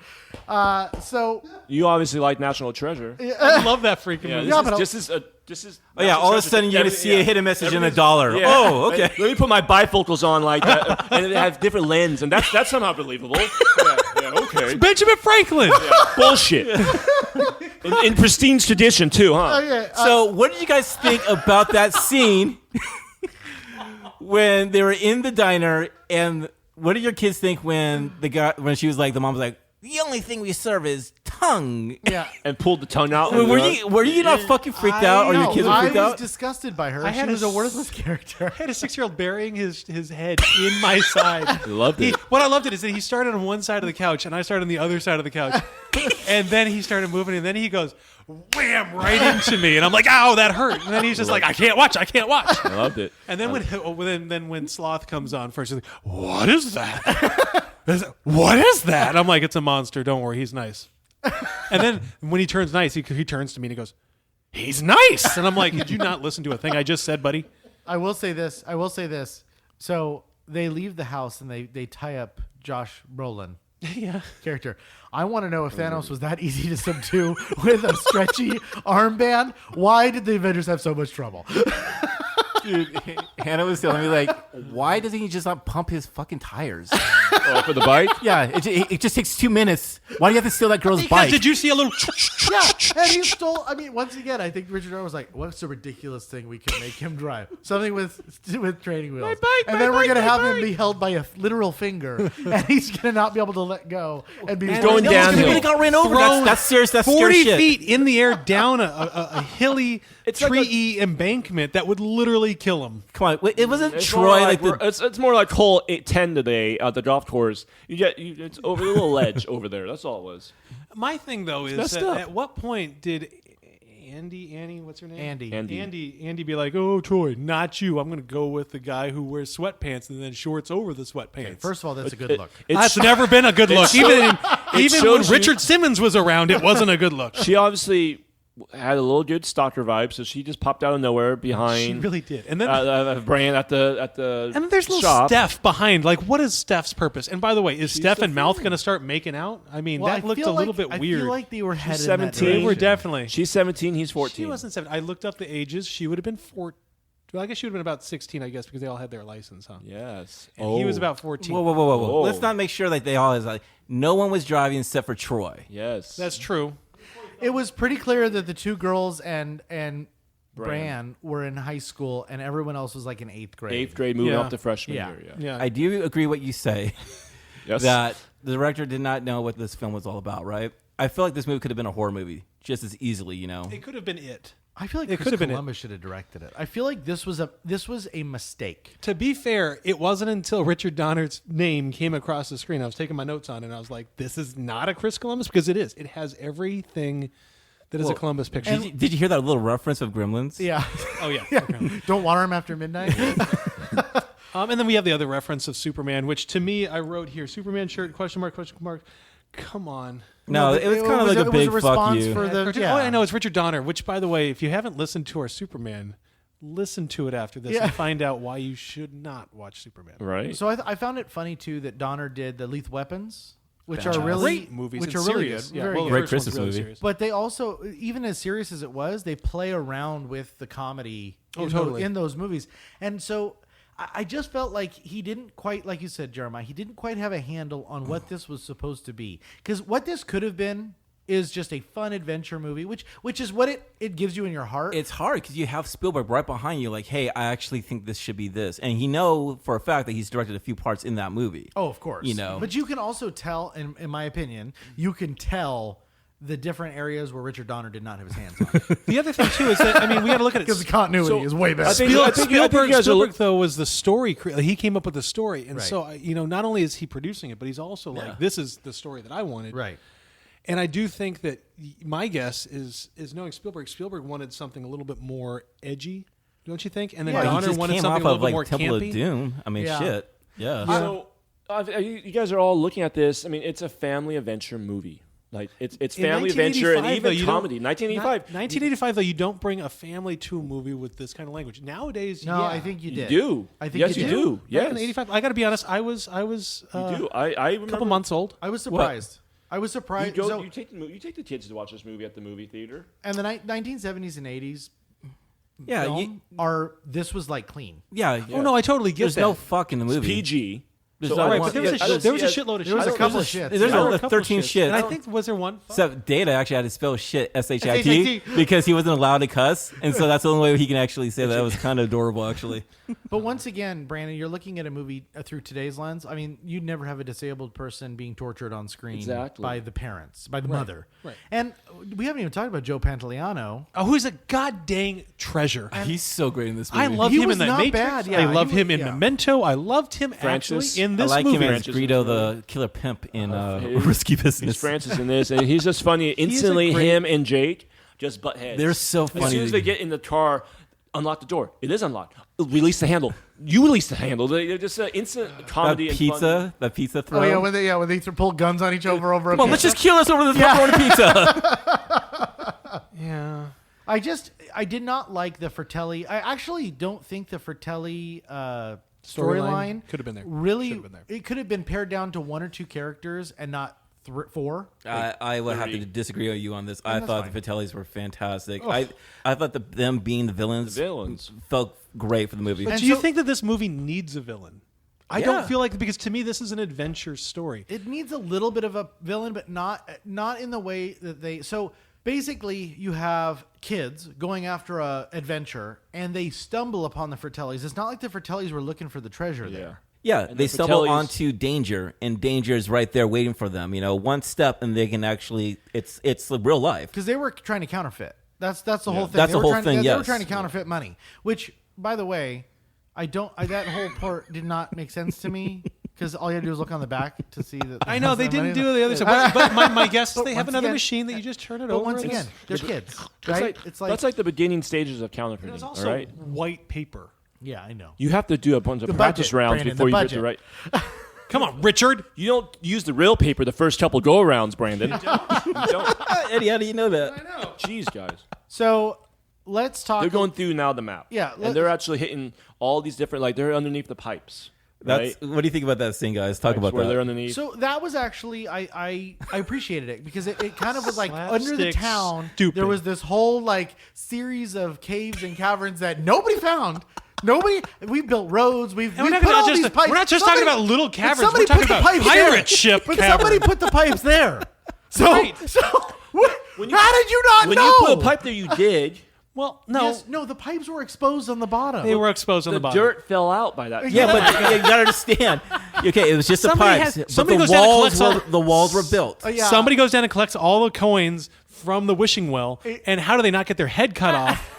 So You obviously like National Treasure. I love that freaking Yeah, movie. Yeah, but this is. Oh yeah. All of a sudden you're gonna see a hidden message in $1. Yeah. Oh, okay. Let me put my bifocals on like that, and they have different lens, and that's somehow believable. Yeah, okay. Benjamin Franklin. Bullshit. In pristine tradition too, huh? okay, So, what did you guys think about that scene when they were in the diner? And what did your kids think when she was like, the mom was like, "The only thing we serve is tongue. Yeah. and pulled the tongue out. Were you not fucking freaked out, or your kids were freaked I was out? disgusted by her. I She had was a a worthless character. I had a 6-year-old burying his head in my side. I loved it. What I loved it is that he started on one side of the couch and I started on the other side of the couch, and then he started moving, and then he goes wham right into me, and I'm like, ow, that hurt. And then he's just like, I can't watch. I loved it. And then when Sloth comes on first, he's like, what is that? What is that? And I'm like, it's a monster. Don't worry, he's nice. And then when he turns nice, he turns to me and he goes, he's nice. And I'm like, did you not listen to a thing I just said, buddy? I will say this. So they leave the house and they tie up Josh Brolin. Yeah. Character. I want to know if Thanos was that easy to subdue with a stretchy armband. Why did the Avengers have so much trouble? Dude, Hannah was telling me, like, why doesn't he just not pump his fucking tires? For the bike? Yeah, it just takes 2 minutes. Why do you have to steal that girl's bike? Did you see a little? Yeah, and he stole. I mean, once again, I think Richard Donner was like, "What's the ridiculous thing we can make him drive? Something with training wheels, and then we're gonna have him be held by a literal finger, and he's gonna not be able to let go and be going downhill. He got ran over. That's serious. That's 40 scary shit. feet in the air down a hilly It's like tree embankment that would literally kill him. Come on, it wasn't It's Troy. more Like the, it's more like hole 10 today at the golf course. It's over a little ledge over there. That's all it was. My thing though is messed that up. at what point did Annie, what's her name? Andy. Be like, oh Troy, not you. I'm going to go with the guy who wears sweatpants and then shorts over the sweatpants. First of all, that's a good look. That's never been a good look. Even when shows you- Richard Simmons was around, it wasn't a good look. She obviously had a little good stalker vibe, so she just popped out of nowhere behind. She really did. And then Brand at the and then there's little shop. Steph behind. Like, what is Steph's purpose? And by the way, is Steph the and Mouth thing. going to start making out? I mean, Well, that I looked feel a little like- bit weird. I feel like they were headed in 17. that They were direction. definitely. She's 17. He's 14. She wasn't 7. I looked up the ages. She would have been 4. Well, I guess she would have been about 16, I guess, because they all had their license, huh? Yes. And he was about 14. whoa. Whoa. Let's not make sure that they all is like no one was driving except for Troy. Yes. That's true. It was pretty clear that the two girls and Bran were in high school, and everyone else was like in 8th grade. 8th grade, moving Yeah. up to freshman Yeah. year. Yeah. I do agree what you say Yes. that the director did not know what this film was all about. Right? I feel like this movie could have been a horror movie just as easily. You know. It could have been it. I feel like It Chris could have been Columbus should have directed it. I feel like this was a mistake. To be fair, it wasn't until Richard Donner's name came across the screen. I was taking my notes on it, and I was like, this is not a Chris Columbus, because it is. It has everything that is a Columbus picture. Did you hear that little reference of Gremlins? Yeah. Oh, yeah. Okay. Don't water him after midnight. And then we have the other reference of Superman, which to me, I wrote here, Superman shirt, question mark. Come on. No, but it was kind of like a big fuck response you. for the. Oh, I know, it's Richard Donner, which, by the way, if you haven't listened to our Superman, listen to it after this and find out why you should not watch Superman. Right. So I found it funny too that Donner did the Lethal Weapons, which are Fantastic. really Great movies. which and are really serious. good. Yeah, Very well, good. the Great first one's Christmas really movie. serious. But they also, even as serious as it was, they play around with the comedy totally. in those movies. And so I just felt like he didn't quite, like you said, Jeremiah, he didn't quite have a handle on what this was supposed to be. Because what this could have been is just a fun adventure movie, which is what it gives you in your heart. It's hard because you have Spielberg right behind you, like, hey, I actually think this should be this. And he know for a fact that he's directed a few parts in that movie. Oh, of course. You know. But you can also tell, in my opinion, you can tell the different areas where Richard Donner did not have his hands on. The other thing, too, is that, I mean, we got to look at it. Because the continuity is way better. I think you guys are Spielberg, though, was the story. He came up with the story. And Right. so, not only is he producing it, but he's also like, this is the story that I wanted. Right. And I do think that my guess is knowing Spielberg. Spielberg wanted something a little bit more edgy, don't you think? And then Yeah. He Donner just wanted came something off a of little bit more like Temple campy. of Doom. I mean, Yeah. shit. Yeah. So you guys are all looking at this. I mean, it's a family adventure movie. Like it's In family adventure and 1985, though, even you don't- comedy. 1985. 1985, though, you don't bring a family to a movie with this kind of language. Nowadays, No, yeah. I think you You did. do. I think yes, you you do. do. Back Yes, in 85, I got to be honest. I was you do. I remember a couple months old. I was surprised. I was You surprised. go. So- You take the kids to watch this movie at the movie theater. and the 1970s and 80s Yeah. film this was like clean. Yeah. Oh no, I totally get There's that. no fuck in the It's movie. PG. There's So, not all right, one- but there was a shitload of shit. There was a couple of There's shits. There were a a couple 13 shits. shits. And I think, was there one? So Data actually had to spell shit shit S-H-I-T. because he wasn't allowed to cuss, and so that's the only way he can actually say that. That was kind of adorable, actually. But once again, Brandon, you're looking at a movie through today's lens. I mean, you'd never have a disabled person being tortured on screen Exactly. by the parents, by the mother. Right. And we haven't even talked about Joe Pantoliano. Oh, who's a god dang treasure. He's so great in this movie. I love He him was in The not Matrix. bad, yeah. I love He him was- in yeah. Memento. I loved him Francis. actually in I this like movie. him as Francis Greedo, is the killer pimp in Hey, Risky He's Business. Francis in this, and he's just funny. Instantly, great- him and Jake just butt heads. They're so funny. As soon as they get in the car, unlock the door. It is unlocked. Release the handle. You release the handle. They're just instant comedy and fun. that pizza throw. Oh yeah, when they pull guns on each other over. Come on, let's just kill us over this pepperoni pizza. Yeah. I did not like the Fratelli. I actually don't think the Fratelli storyline could have been there. Really, Should have been there. it could have been pared down to 1 or 2 characters and not 4. I would have to disagree with you on this. I that's thought fine. the Fratellis were fantastic. I thought them being the villains, felt great for the movie. But And do you so- think that this movie needs a villain? I Yeah. don't feel like, because to me this is an adventure story. It needs a little bit of a villain, but not in the way that they. So basically, you have kids going after a adventure, and they stumble upon the Fratellis. It's not like the Fratellis were looking for the treasure there. Yeah, And they the stumble Fratellis- onto danger, and danger is right there waiting for them. You know, one step, and they can actually. It's the real life. Because they were trying to counterfeit. That's the whole thing. That's They the were whole trying, thing, They were yes. trying to counterfeit money, which, by the way, that whole part did not make sense to me. Because all you had to do is look on the back to see that. I know they didn't do the other stuff, but my guess is But they have once another again- machine that you just turn it But over. once and again, they're kids, right? It's like that's like the beginning stages of counterfeiting. there's all also right, white paper. yeah, I know. You have to do a bunch of The practice budget, rounds Brandon, before the you get the budget. right. Come on, Richard. You don't use the real paper the first couple go arounds, Brandon. You don't. Eddie, how do you know that? Jeez, guys. So let's talk. They're going through now the map. Yeah, and they're actually hitting all these different. Like they're underneath the pipes. That's right? What do you think about that scene, guys? Talk about where that. they're underneath. So that was actually I appreciated it because it kind of was like under the Slapstick town. stupid. There was this whole like series of caves and caverns that nobody found. We built roads. We we're not put gonna all just- these pipes. we're not just talking about little but caverns, somebody we're talking put the about pipes pirate there. ship But somebody cavern. put the pipes there. So Right. so When you- how did you not when know? you put a pipe there, you dig. Well, no, Yes, no, the pipes were exposed on the bottom. they were exposed on The the bottom. dirt fell out by that time. Yeah, but you gotta understand. Okay, it was just Somebody the pipes. has- but somebody the goes down and walls collects were the walls were built. Oh, yeah. Somebody goes down and collects all the coins from the wishing well, and how do they not get their head cut off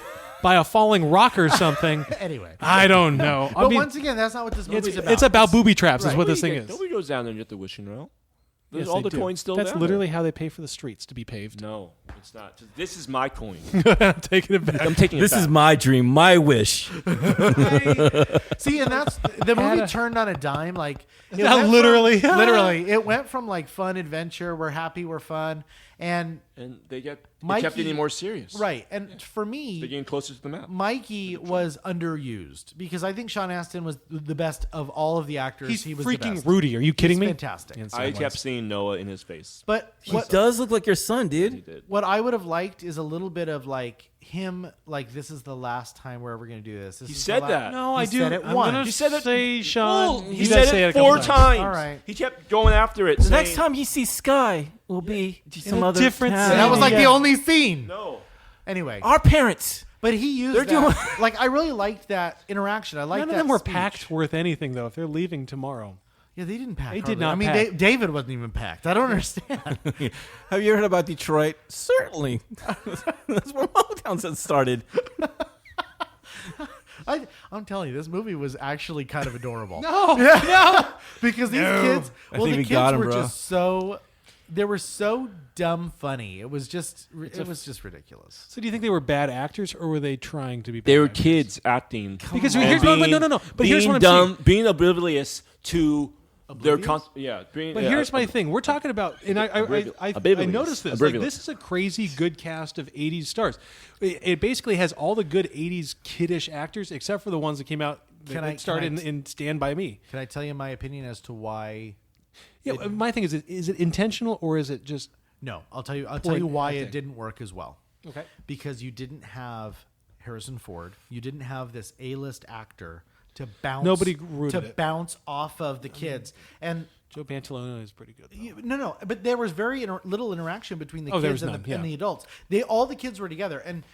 by a falling rock or something? Anyway. I don't know. But I mean, once again, that's not what this movie's about. it's about booby traps, is Right. what this thing is. Nobody goes down there and get the wishing well. There's Yes, all they the do. coins still That's down literally how they pay for the streets to be paved. there. No, it's not. This is my coin. I'm taking it back. I'm taking it This back. is my dream, my wish. See, and that's the movie turned on a dime. Like it Not went literally. from, literally, it went from like fun adventure. We're happy, we're fun, and and they kept Mikey- getting more serious. right. And for They're me, getting closer to the map. Mikey was underused because I think Sean Astin was the best of all of the actors. He's he was the freaking best. Rudy. Are you kidding He's me? fantastic. In some I ways. kept seeing Noah in his face. But He what does look like your son, He dude. did. what I would have liked is a little bit of like him. Like this is the last time we're ever going to do this. This He is said the that. No, He I do. said it I'm once. gonna He said it- say, Sean. Well, he does said say it a couple 4 times. All right. He kept going after it. The saying, next time you see Sky will be some a other different town. city. That was like Yeah. the only scene. No. Anyway, Our parents. but he used They're that. doing- Like I really liked that interaction. I liked None that of them were speech. packed worth anything, though. If they're leaving tomorrow, Yeah, they didn't pack. They did hardly. not I mean, pack. David wasn't even packed. I don't understand. Have you heard about Detroit? Certainly. That's where Motown started. I'm telling you, this movie was actually kind of adorable. no, Because these No. kids, I well, think the we kids got 'em, were bro. just so, they were so dumb funny. It was just ridiculous. So do you think they were bad actors, or were they trying to be? Bad They were actors? kids acting. Because and here's no. But here's being what I'm dumb, saying. being oblivious to their Oblivious? But here's my thing. We're talking about, and I Oblivious. noticed this. Like, Oblivious. this is a crazy good cast of 80s stars. It basically has all the good 80s kiddish actors, except for the ones that came out that started in Stand By Me. Can I tell you my opinion as to why? Yeah, my thing is it intentional, or is it just... No, I'll tell you why acting. it didn't work as well. Okay. Because you didn't have Harrison Ford. You didn't have this A-list actor to bounce. Nobody rooted it. Bounce off of the kids. And Joe Pantoliano is pretty good. no, but there was very little interaction between the kids and the adults. All the kids were together, and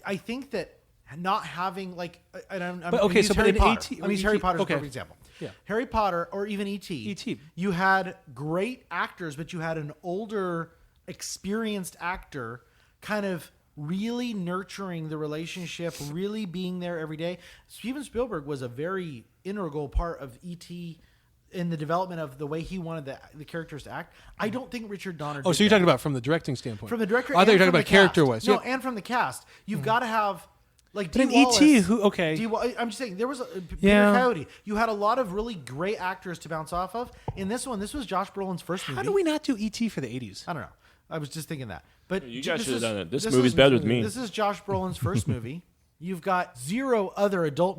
I think that not having like, I'm Harry Potter. I'm using Harry Potter as a perfect example. Yeah. Harry Potter or even E.T. E.T. You had great actors, but you had an older, experienced actor kind of really nurturing the relationship, really being there every day. Steven Spielberg was a very integral part of E.T. in the development of the way he wanted the characters to act. I don't think Richard Donner did so you're talking about from the directing standpoint? From the director, I thought you were talking about cast. character-wise. No, and from the cast. You've got to have... Like but in E.T., I'm just saying, there was Peter Coyote. You had a lot of really great actors to bounce off of. In this one, this was Josh Brolin's first movie. How do we not do E.T. for the 80s? I don't know. I was just thinking that. But you guys should have done it. This movie's better than me. This is Josh Brolin's first movie. You've got zero other adult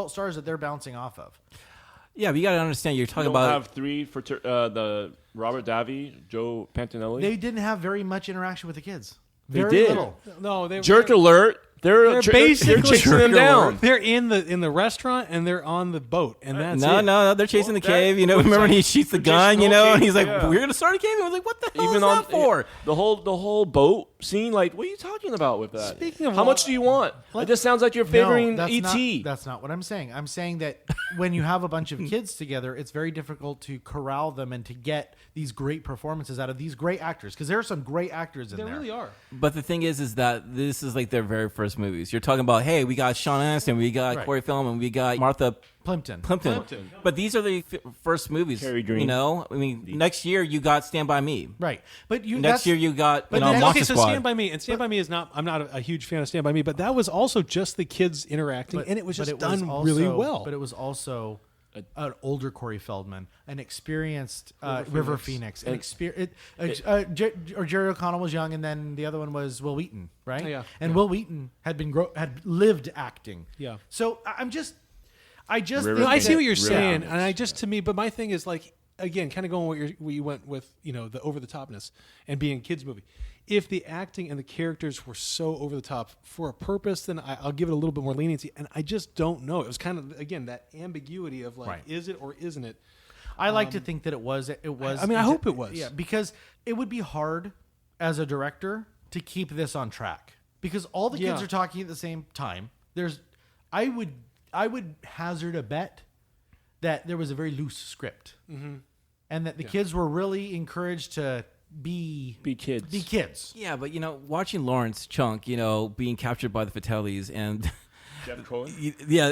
stars that they're bouncing off of. Yeah, but you got to understand, you're talking You about... have three for the Robert Davi, Joe Pantoliano. They didn't have very much interaction with the kids. They Very did. little. No, they Jerk alert. They're basically chasing them down. They're in the restaurant and they're on the boat, and that's it. No, they're chasing the cave. Remember when he shoots the gun? And he's like, "We're gonna start a cave." And I was like, "What the hell is that for?" The whole boat scene. Like, what are you talking about with that? Speaking of how much do you want? It just sounds like you're favoring E.T. That's not what I'm saying. I'm saying that when you have a bunch of kids together, it's very difficult to corral them and to get these great performances out of these great actors, because there are some great actors in there. There really are. But the thing is that this is like their very first movies. You're talking about, hey, we got Sean Astin, we got Corey Feldman, we got Martha Plimpton. But these are the first movies. Harry Dream. Next year you got Stand By Me. Right. But next year you got Monster Squad. So Stand By Me, and Stand By Me is not. I'm not a huge fan of Stand By Me, but that was also just the kids interacting, and it was just done really well. But it was also an older Corey Feldman, an experienced River Phoenix, Jerry O'Connell was young, and then the other one was Will Wheaton, right? Yeah. And Will Wheaton had lived acting. Yeah. So I just I see what you're saying, and but my thing is like, again, kind of going where you went with, the over the topness and being a kids movie. If the acting and the characters were so over the top for a purpose, then I'll give it a little bit more leniency. And I just don't know. It was kind of, again, that ambiguity of like, is it or isn't it? I like to think that it was. It was. I mean, I hope it was. Yeah, because it would be hard as a director to keep this on track, because all the kids are talking at the same time. I would hazard a bet that there was a very loose script, and that the kids were really encouraged to be kids. Be kids. Yeah, but watching Lawrence Chunk, being captured by the Fatales and Jeff Cohen.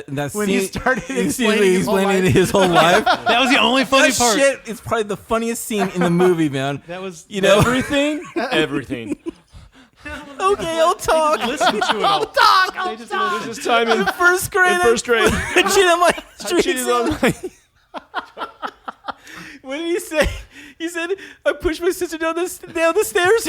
That's when he started explaining his whole life. That was the only funny part. Shit, it's probably the funniest scene in the movie, man. That was everything. Okay, I'll talk. Listen to it. I'll talk. This is time in first grade. Cheat on my streets. What did he say? He said, "I pushed my sister down the stairs."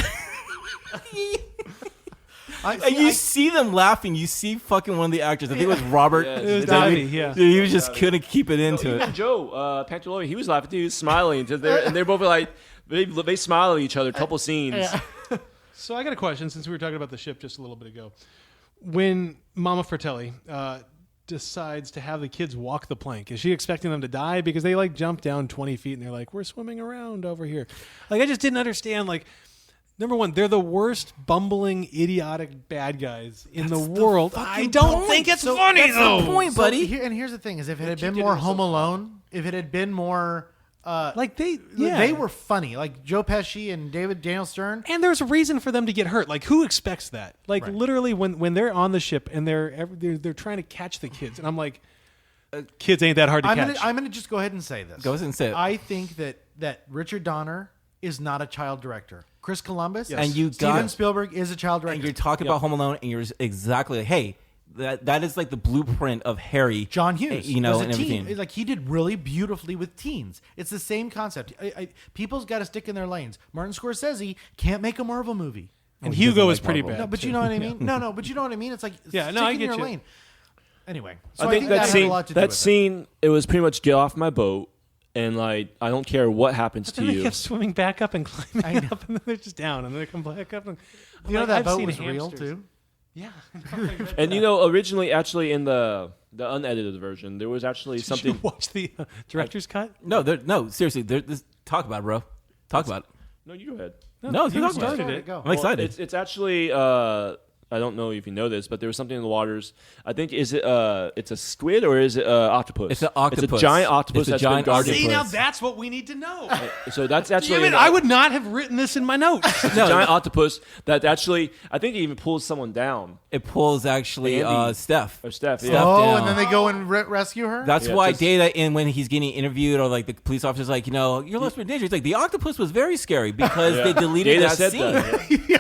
And you see them laughing. You see fucking one of the actors. I think it was Robert. Yeah, it was Davey. Dude, he was just couldn't keep it into it. Joe Pantoliano, he was laughing too. He was smiling, and they're both like they smile at each other. A couple scenes. Yeah. So I got a question, since we were talking about the ship just a little bit ago. When Mama Fratelli decides to have the kids walk the plank, is she expecting them to die? Because they like jump down 20 feet and they're like, we're swimming around over here. Like, I just didn't understand. Like, number one, they're the worst bumbling, idiotic bad guys in the world. I don't think it's funny, though. That's the point, buddy. Here's the thing: is if it had been more Home Alone, if it had been more. They were funny, like Joe Pesci and Daniel Stern, and there's a reason for them to get hurt. Like, who expects that? Like, literally, when they're on the ship and they're trying to catch the kids, and I'm like, kids ain't that hard to catch. I'm gonna just go ahead and say this. Go ahead and say it. I think that Richard Donner is not a child director. Chris Columbus and Steven Spielberg is a child director. And you're talking about Home Alone, and you're exactly like, hey. That is like the blueprint of Harry. John Hughes, and everything. Like, he did really beautifully with teens. It's the same concept. People's got to stick in their lanes. Martin Scorsese can't make a Marvel movie, and Hugo is pretty bad. No, but you know what I mean. No, but you know what I mean. It's like stick in your lane. Anyway, so I think that scene, had a lot to do with scene, it was pretty much get off my boat. And like, I don't care what happens to you. They kept swimming back up and climbing up, and then they're just down, and then they come back up. And you know that boat was real too. Yeah. And originally, actually, in the unedited version, there was actually Did something. you watch the director's cut? No, seriously. Talk about it, bro. Talk about it. No, you go ahead. No, you started it. Go. I'm excited. It's actually. I don't know if you know this, but there was something in the waters. I think it's a squid or is it octopus? It's an octopus. It's a giant octopus that's been guarded. See, now that's what we need to know. So that's actually. Damn it, I would not have written this in my notes. It's a giant octopus that actually, I think it even pulls someone down. It pulls actually Andy. Steph. Or Steph, yeah. Steph Oh, down. and then they go and rescue her? That's Yeah, why just- Data, when he's getting interviewed, or like the police officer's like, you're less danger. He's like, the octopus was very scary because they deleted Data that said scene. that. Yeah.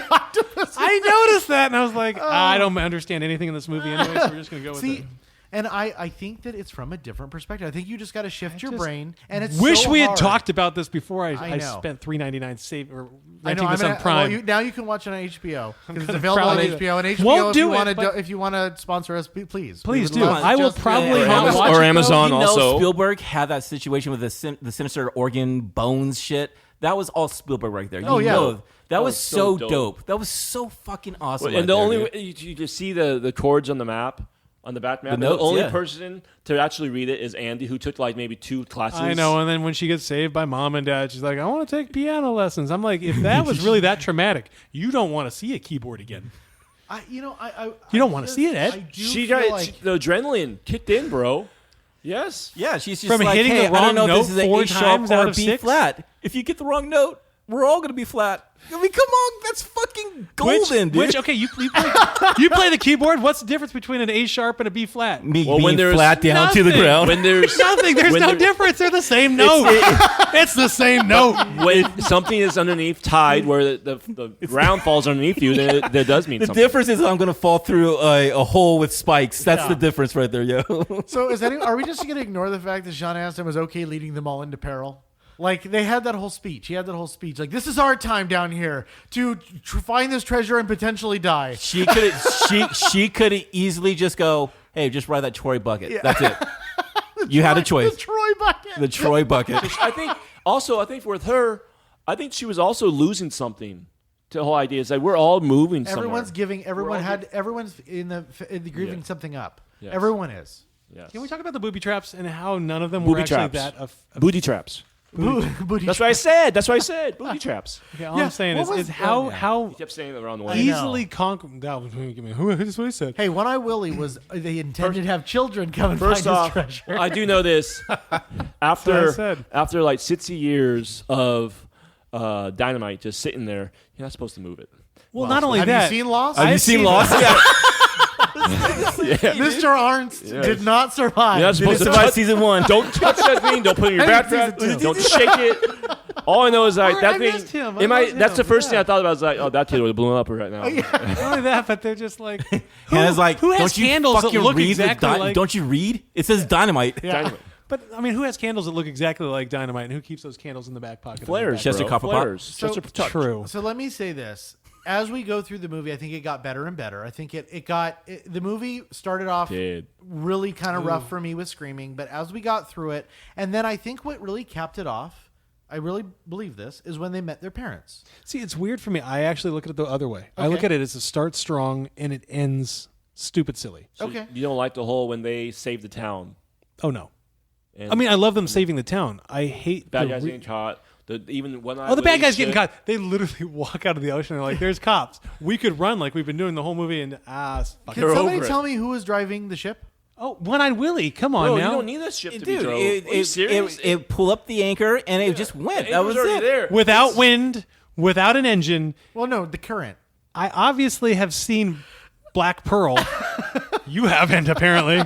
I noticed that, and I was like, I don't understand anything in this movie anyway, so we're just going to go with See, it. and I think that it's from a different perspective. I think you just got to shift your just brain, and it's Wish so we had hard. talked about this before I know. spent $3.99 save or I know. renting this on Prime. Well, now you can watch it on HBO because it's gonna available on probably do HBO. And HBO, Won't if do you it, want to, but- if you want to sponsor us, please. Please We do. would love I will just- probably Or not Amazon- watch or it, though. Amazon also. Spielberg had that situation with the sinister organ bones shit. That was all Spielberg right there. Oh, yeah. That was so so dope. dope. That was so fucking awesome. And right the there, only dude. way you just see the chords on the map, on the back map. The notes, only yeah. person to actually read it is Andy, who took like maybe 2 classes. I know, and then when she gets saved by mom and dad, she's like, I want to take piano lessons. I'm like, if that was really that traumatic, you don't want to see a keyboard again. You don't wanna see it, Ed. I do She feel got like the adrenaline kicked in, bro. Yes. Yeah, she's just From like, hitting hey, the I wrong don't know if note this is an 4 A sharp times or out a of B 6? flat. If you get the wrong note, we're all going to be flat. I mean, come on, that's fucking golden, dude. Okay, you play the keyboard. What's the difference between an A sharp and a B flat? Me Well, being when there's flat down to the nothing. ground. When there's Nothing. There's when no there- difference. They're the same note. It's the same note. when something is underneath tied where the ground falls underneath you, then that does mean The something. difference is I'm going to fall through a hole with spikes. That's the difference right there, yo. So are we just going to ignore the fact that Sean Astin was okay leading them all into peril? Like, they had that whole speech. He had that whole speech. Like, this is our time down here to find this treasure and potentially die. She could easily just go, hey, just ride that Troy bucket. Yeah. That's it. You had a choice. The Troy bucket. The Troy bucket. I think with her, I think she was also losing something. To the whole idea is that we're all moving somewhere. Everyone's giving. Everyone's in the grieving Yeah. something up. Yes. Everyone is. Yes. Can we talk about the booby traps and how none of them were Booby actually traps. that? Booty traps. Booty That's what I said. That's what I said. Booty traps. Okay, all Yeah, I'm saying what was- is how oh, yeah. how He kept saying it the wrong I way. know. easily conquer. That was that's what he said. Hey, One Eye Willie was. They intended to have children come and First find off, his treasure. I do know this. That's what I said. After like 60 years of dynamite just sitting there, you're not supposed to move it. Well, not only have that. you seen Lost? Have you seen Lost? Yeah. Mr. Arnst Yes. did not survive. You're not supposed to Survived touch. season 1. Don't touch that thing. Don't put it in your I didn't backpack. season 2. Don't shake it. All I know is like that I thing. missed him. It might. I That's missed the him. first thing Yeah. I thought about. I was like, oh, that kid would have blown up right now. Not only that, but they're just like Hannah's like, who has don't you candles that fucking look read exactly the like? Don't you read? It says dynamite. Dynamite. But I mean, who has candles that look exactly like dynamite, and who keeps those candles in the back pocket? Flares, Chester bro. Copper Pot. Flares. So- Chester Touch. True. So let me say this. As we go through the movie, I think it got better and better. I think the movie started off Did. really kind of rough for me with screaming, but as we got through it, and then I think what really capped it off, I really believe this, is when they met their parents. See, it's weird for me. I actually look at it the other way. I look Okay. at it as a start strong and it ends stupid silly. So Okay. You don't like the whole when they save the town. Oh no. And I mean, I love them saving the town. I hate bad the guys re- getting caught. Even when Oh, the bad guys getting caught. They literally walk out of the ocean and they're like, there's cops. We could run like we've been doing the whole movie and fuck Can They're somebody over it. tell me who was driving the ship? Oh, One-Eyed Willie. Come on Bro, now. you don't need that ship to be Dude, drove. Are you serious? it pulled up the anchor and it just went. It That was was already it. there. Without wind, without an engine. Well, no, the current. I obviously have seen Black Pearl. You haven't, apparently.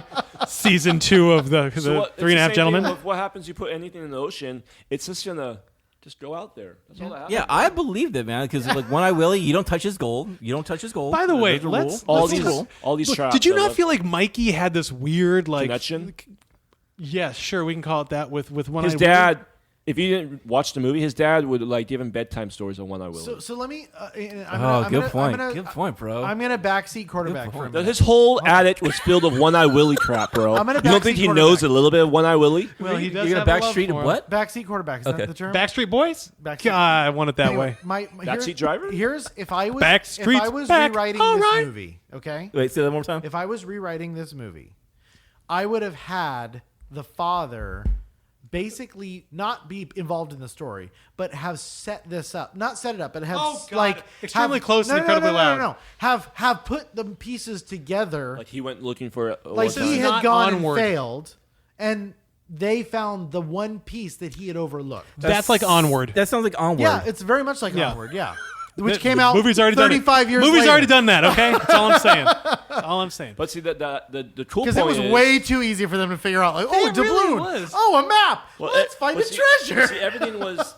Season 2 of the So what- it's Three and a the Half same Gentlemen. thing with what happens? You put anything in the ocean, it's just gonna just go out there. That's all that happens. Yeah, I believed it, man. Because like One Eye Willie, you don't touch his gold. You don't touch his gold. By the way, There's a let's- rule. all these Look, traps. did you I not love- feel like Mikey had this weird like connection? Yes, sure, we can call it that with One His Eye dad if you didn't watch the movie, his dad would like give him bedtime stories on One Eye Willie. So let me. Good point, bro. I'm gonna backseat quarterback for a minute. His whole attic was filled with One Eye Willie crap, bro. I'm gonna you don't think he backseat knows quarterback. a little bit of One Eye Willie? Well, he does You're have gonna a love backstreet for of him. what? Backseat quarterback. Is that the term? Backstreet Boys? Backseat. God, I want it that Anyway, way. Backseat driver? Here's if I was Backstreet's back. rewriting All this right. movie. Okay. Wait, say that one more time. If I was rewriting this movie, I would have had the father basically not be involved in the story, but have set this up. Not set it up, but have Extremely close and incredibly loud. No. Have put the pieces together. Like he went looking for Like This he is had not gone Onward. and failed, and they found the one piece that he had overlooked. That's like Onward. That sounds like Onward. Yeah, it's very much like Yeah. Onward. Yeah, which The came out movie's already 35 done it. years Movie's later. already done that, okay? That's all I'm saying. That's all I'm saying. But see, the cool point Because it was is, way too easy for them to figure out. Like, oh, a It really doubloon. was. Oh, a map. Well, Let's find a treasure. See, everything was.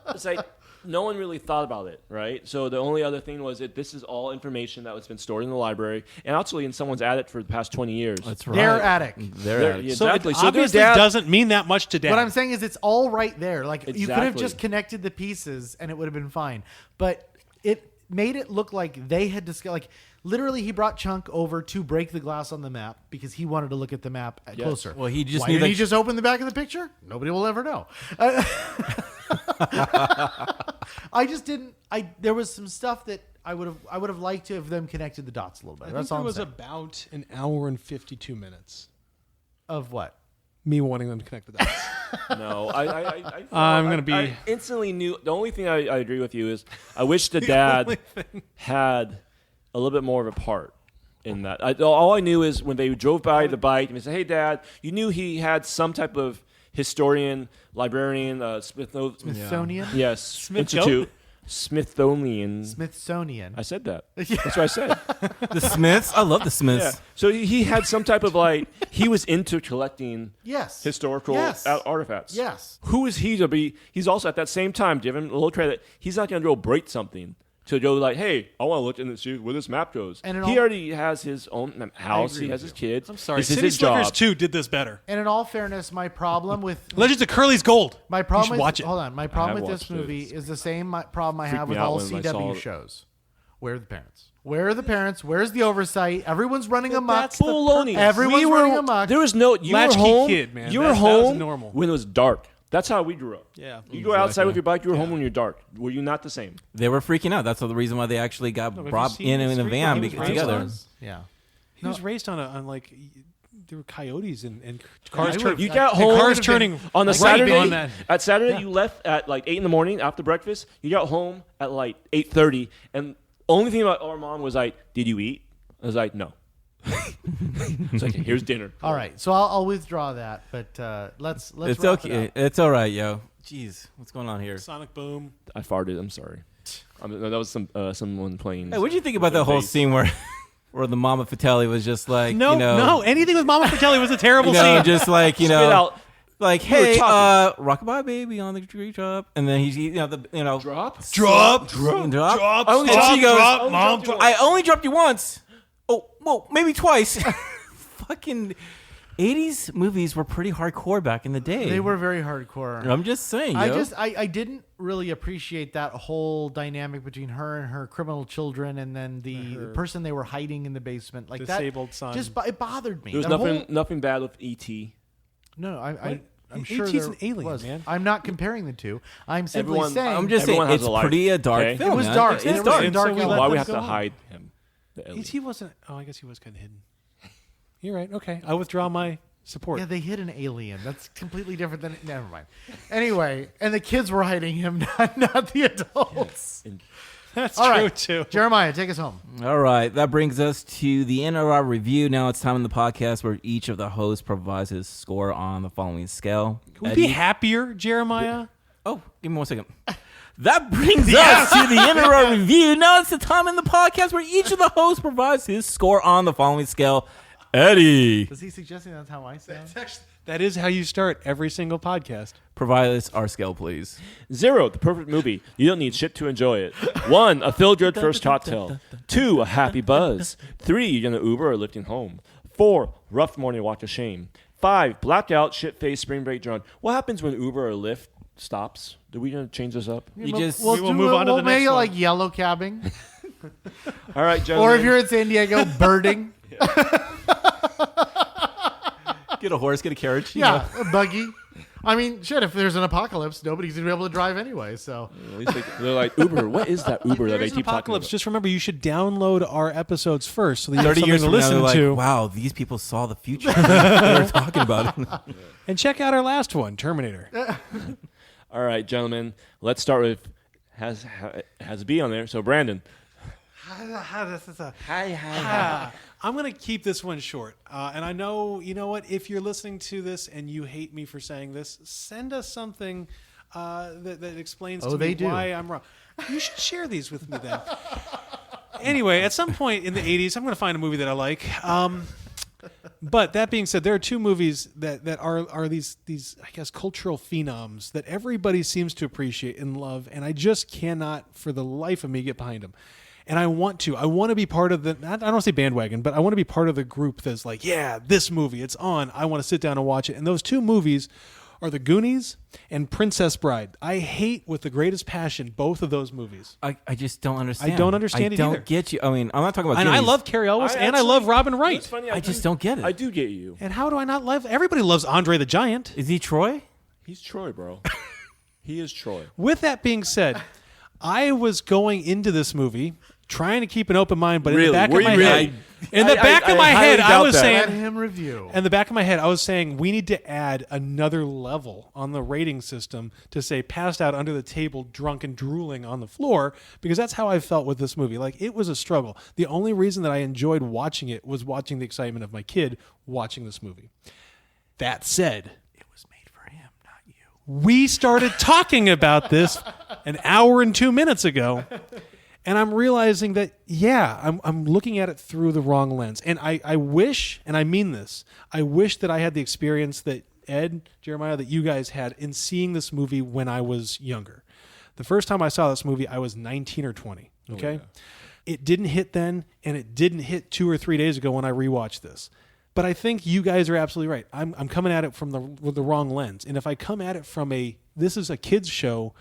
It's like no one really thought about it, right? So the only other thing was that this is all information that was been stored in the library and actually in someone's attic for the past 20 years. That's right. Their attic. Their attic. So Exactly. it So their obviously dad doesn't mean that much to Dad. What I'm saying is it's all right there. Like you could have Exactly. just connected the pieces and it would have been fine. But it made it look like they had discovered. Like literally, he brought Chunk over to break the glass on the map because he wanted to look at the map closer. Well, he just Why knew didn't that- he just open the back of the picture? Nobody will ever know. I just didn't. There was some stuff that I would have liked to have them connected the dots a little bit. I think That's there all I'm was saying. about an hour and 52 minutes. Of what? Me wanting them to connect the dots. No, I I'm gonna be- I instantly knew. The only thing I agree with you is I wish the dad had a little bit more of a part in that. All I knew is when they drove by the bike and they said, "Hey, Dad," you knew he had some type of historian, librarian, Smithsonian. Yes, Institute, Smithsonian. Smithsonian. I said that. That's what I said. The Smiths. I love the Smiths. Yeah. So he had some type of he was into collecting Yes. historical Yes. artifacts. Yes. Who is he to be? He's also at that same time, give him a little credit. He's not going to go break something to go like, hey, I want to look and see where this map goes. And he already has his own house. He has his kids. I'm sorry. This is City his Slickers job. 2 did this better. And in all fairness, my problem with Legends of Curly's Gold. my You problem should with watch it. hold on, my problem have with this watched it. movie is the same problem I Freaked have me with out all when I saw CW it. shows. Where are the parents? Where are the parents? Where's the oversight? Everyone's running amok. That's the Baloney. Everyone's running amok. There was no. You Latchkey were home. kid, man. You were That was home normal. when it was dark. That's how we grew up. Yeah. You go outside with your bike. You were home when you're dark. Were you not the same? They were freaking out. That's the reason why they actually got but have brought you seen in the a street van that he was together. raised Yeah. He was raised on like there were coyotes and cars turning. You got and home cars turning on the like, Saturday. on that. At Saturday, Yeah. you left at like 8 in the morning after breakfast. You got home at like 8:30, and only thing about our mom was like, "Did you eat?" I was like, "No." It's like, "Here's dinner." All right, so I'll withdraw that, but let's It's wrap okay. it up. It's all right, yo. Jeez, what's going on here? Sonic Boom. I farted. I'm sorry. That was someone playing. Hey, what do you think about that whole bass. scene where the Mama Fratelli was just like, No, anything with Mama Fratelli was a terrible scene. just like Spit out. like, We were hey, talking. rockabye baby on the tree top, and then he's Drop. drop. I only And she goes, drop, Mom, drop. I only dropped you once. Oh, well, maybe twice. Fucking 80s movies were pretty hardcore back in the day. They were very hardcore. I'm just saying. I didn't really appreciate that whole dynamic between her and her criminal children, and then the person they were hiding in the basement, like Disabled that. son. Just it bothered me. There was That nothing bad with E.T. No, I'm E.T.'s sure an there alien, was. man. I'm not comparing the two. I'm simply Everyone- saying. I'm just saying Everyone has it's a life, pretty a dark okay? film. It was man. dark. It's It was dark. a dark So we element. Why let we them have to go on. hide him? The alien. E.T. wasn't. Oh, I guess he was kind of hidden. You're right. Okay, I withdraw my support. Yeah, they hid an alien. That's completely different than. Never mind. Anyway, and the kids were hiding him, not the adults. That's All true right, too. Jeremiah, take us home. All right, that brings us to the end of our review. Now it's time in the podcast where each of the hosts provides his score on the following scale. Can we be happier, Jeremiah? Oh, give me 1 second. That brings us to the end of our review. Now it's the time in the podcast where each of the hosts provides his score on the following scale. Eddie, Is he suggesting that's how I sound? That is how you start every single podcast. provide us our scale, please. 0, the perfect movie. You don't need shit to enjoy it. 1, a feel-good first cocktail. 2, a happy buzz. 3, you're gonna Uber or lifting home. 4, rough morning walk of shame. 5, blackout, shit-faced, spring break drunk. What happens when Uber or Lyft stops? Do we gonna change this up? You just we'll move on to the next make it one. like yellow cabbing. All right, gentlemen. Or if you're in San Diego, birding. get a horse, get a carriage. you Yeah, know. a buggy. I mean, shit, if there's an apocalypse, nobody's going to be able to drive anyway, so. At least they're like Uber. What is that Uber that they There's an keep talking apocalypse. about? Just remember, you should download our episodes first so that you have 30 something years to from now, listen they're like, to. wow, these people saw the future. They were talking about it. And check out our last one, Terminator. All right, gentlemen. Let's start with has B on there. So Brandon. I'm going to keep this one short. And I know, you know what? If you're listening to this and you hate me for saying this, send us something that explains to me why I'm wrong. You should share these with me then. Anyway, at some point in the 80s, I'm going to find a movie that I like. But that being said, there are two movies that are these I guess cultural phenoms that everybody seems to appreciate and love, and I just cannot for the life of me get behind them. And I want to be part of the, I don't want to say bandwagon, but I want to be part of the group that's like, yeah, this movie, it's on. I want to sit down and watch it. And those two movies are The Goonies and Princess Bride. I hate with the greatest passion both of those movies. I just don't understand. I don't understand it I either. don't get you. I mean, I'm not talking about And I Goonies. love Carrie Elwes and I love Robin Wright. It's funny, I just don't get it. I do get you. And how do I not love? Everybody loves Andre the Giant. Is he Troy? He's Troy, bro. He is Troy. With that being said, I was going into this movie trying to keep an open mind, but in the Really? back Were of my you head, really? in the back of my I head, highly I doubt was that. Let saying, him review. in the back of my head, I was saying we need to add another level on the rating system to say passed out under the table, drunk and drooling on the floor, because that's how I felt with this movie. Like, it was a struggle. The only reason that I enjoyed watching it was watching the excitement of my kid watching this movie. That said, It was made for him, not you. we started talking about this an hour and 2 minutes ago. And I'm realizing that, yeah, I'm looking at it through the wrong lens. And I wish, and I mean this, I wish that I had the experience that Ed, Jeremiah, that you guys had in seeing this movie when I was younger. The first time I saw this movie, I was 19 or 20, okay? Oh, yeah. It didn't hit then, and it didn't hit 2 or 3 days ago when I rewatched this. But I think you guys are absolutely right. I'm coming at it with the wrong lens. And if I come at it from this is a kid's show,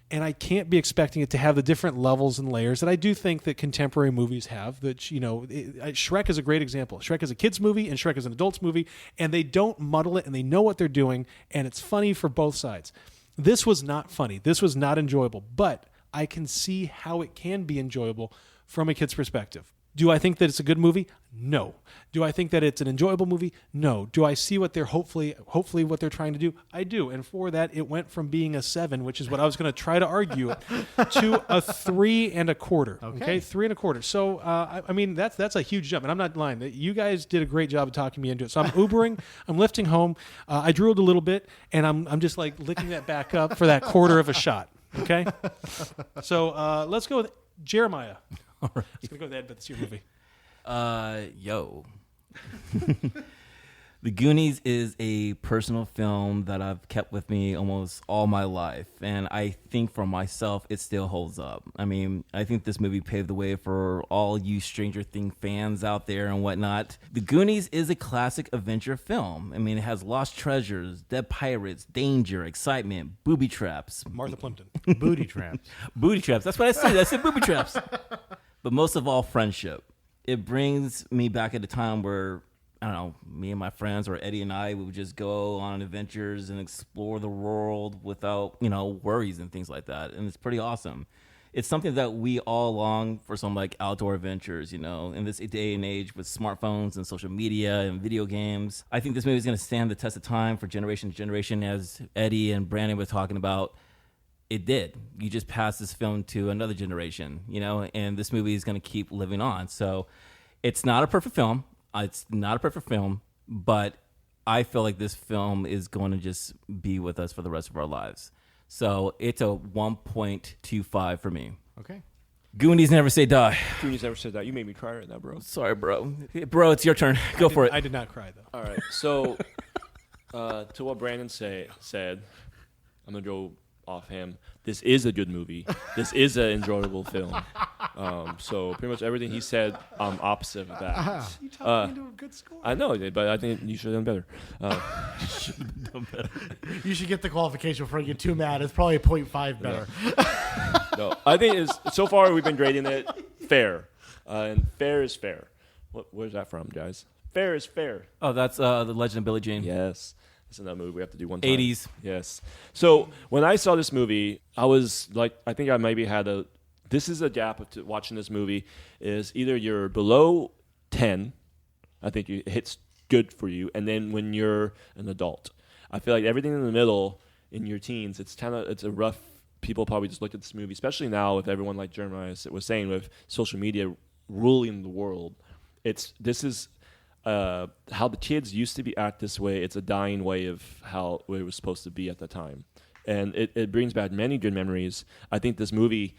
and I can't be expecting it to have the different levels and layers that I do think that contemporary movies have. That, Shrek is a great example. Shrek is a kid's movie and Shrek is an adult's movie, and they don't muddle it, and they know what they're doing, and it's funny for both sides. This was not funny. This was not enjoyable, but I can see how it can be enjoyable from a kid's perspective. Do I think that it's a good movie? No. Do I think that it's an enjoyable movie? No. Do I see what they're hopefully what they're trying to do? I do. And for that, it went from being a 7, which is what I was going to try to argue, to a 3 1/4. Okay, 3 1/4. So I mean that's a huge jump, and I'm not lying. You guys did a great job of talking me into it. So I'm Ubering, I'm lifting home. I drooled a little bit, and I'm just like licking that back up for that 1/4 of a shot. Okay, so let's go with Jeremiah. All right. Let's go with Ed, but it's your movie. Yo. The Goonies is a personal film that I've kept with me almost all my life, and I think for myself it still holds up. I mean, I think this movie paved the way for all you Stranger Things fans out there and whatnot. The Goonies is a classic adventure film. I mean, it has lost treasures, dead pirates, danger, excitement, booby traps. Martha Plimpton. Booty traps. Booty traps. That's what I said. I said booby traps. But most of all, friendship. It brings me back at a time where, I don't know, me and my friends or Eddie and I, we would just go on adventures and explore the world without, worries and things like that. And it's pretty awesome. It's something that we all long for, some like outdoor adventures, in this day and age with smartphones and social media and video games. I think this movie is going to stand the test of time for generation to generation, as Eddie and Brandon were talking about. It did. You just passed this film to another generation, and this movie is going to keep living on. So it's not a perfect film. But I feel like this film is going to just be with us for the rest of our lives. So it's a 1.25 for me. Okay. Goonies never say die. Goonies never said that. You made me cry right now, bro. Sorry, bro. Bro, it's your turn. Go for it. I did not cry, though. All right. So, to what Brandon said, I'm going to go off him. This is a good movie. This is an enjoyable film. So pretty much everything he said, I'm opposite of that. You talked me into a good score. I know, but I think you should have done better. You should get the qualification before you get too mad. It's probably a 0.5 better. No, I think so far we've been grading it fair, and fair is fair. Where's that from, guys? Fair is fair. Oh, that's The Legend of Billie Jean. Yes. That's another movie we have to do one time. 80s. Yes. So when I saw this movie, I was like, I think I maybe had this is a gap to watching this movie, is either you're below 10, I think it hits good for you, and then when you're an adult. I feel like everything in the middle, in your teens, it's a rough, people probably just look at this movie, especially now with everyone like Jeremiah was saying, with social media ruling the world. This is how the kids used to act this way. It's a dying way of how it was supposed to be at the time. And it brings back many good memories. I think this movie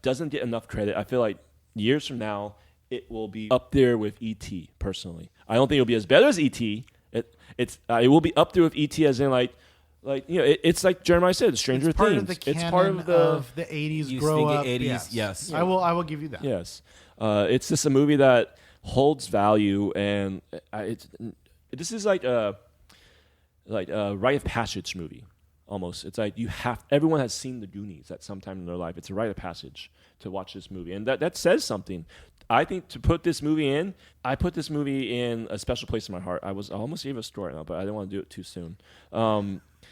doesn't get enough credit. I feel like years from now, it will be up there with E.T., personally. I don't think it'll be as better as E.T. It will be up there with E.T. as in it's like Jeremiah said, Stranger It's part Things. of the canon it's part of the 80s You grow think up. 80s, yes. I will give you that. Yes. It's just a movie that holds value, and this is like a rite of passage movie, almost. It's like everyone has seen the Goonies at some time in their life. It's a rite of passage to watch this movie, and that says something. I think to put this movie in, I put this movie in a special place in my heart. I almost gave a story now, but I didn't want to do it too soon.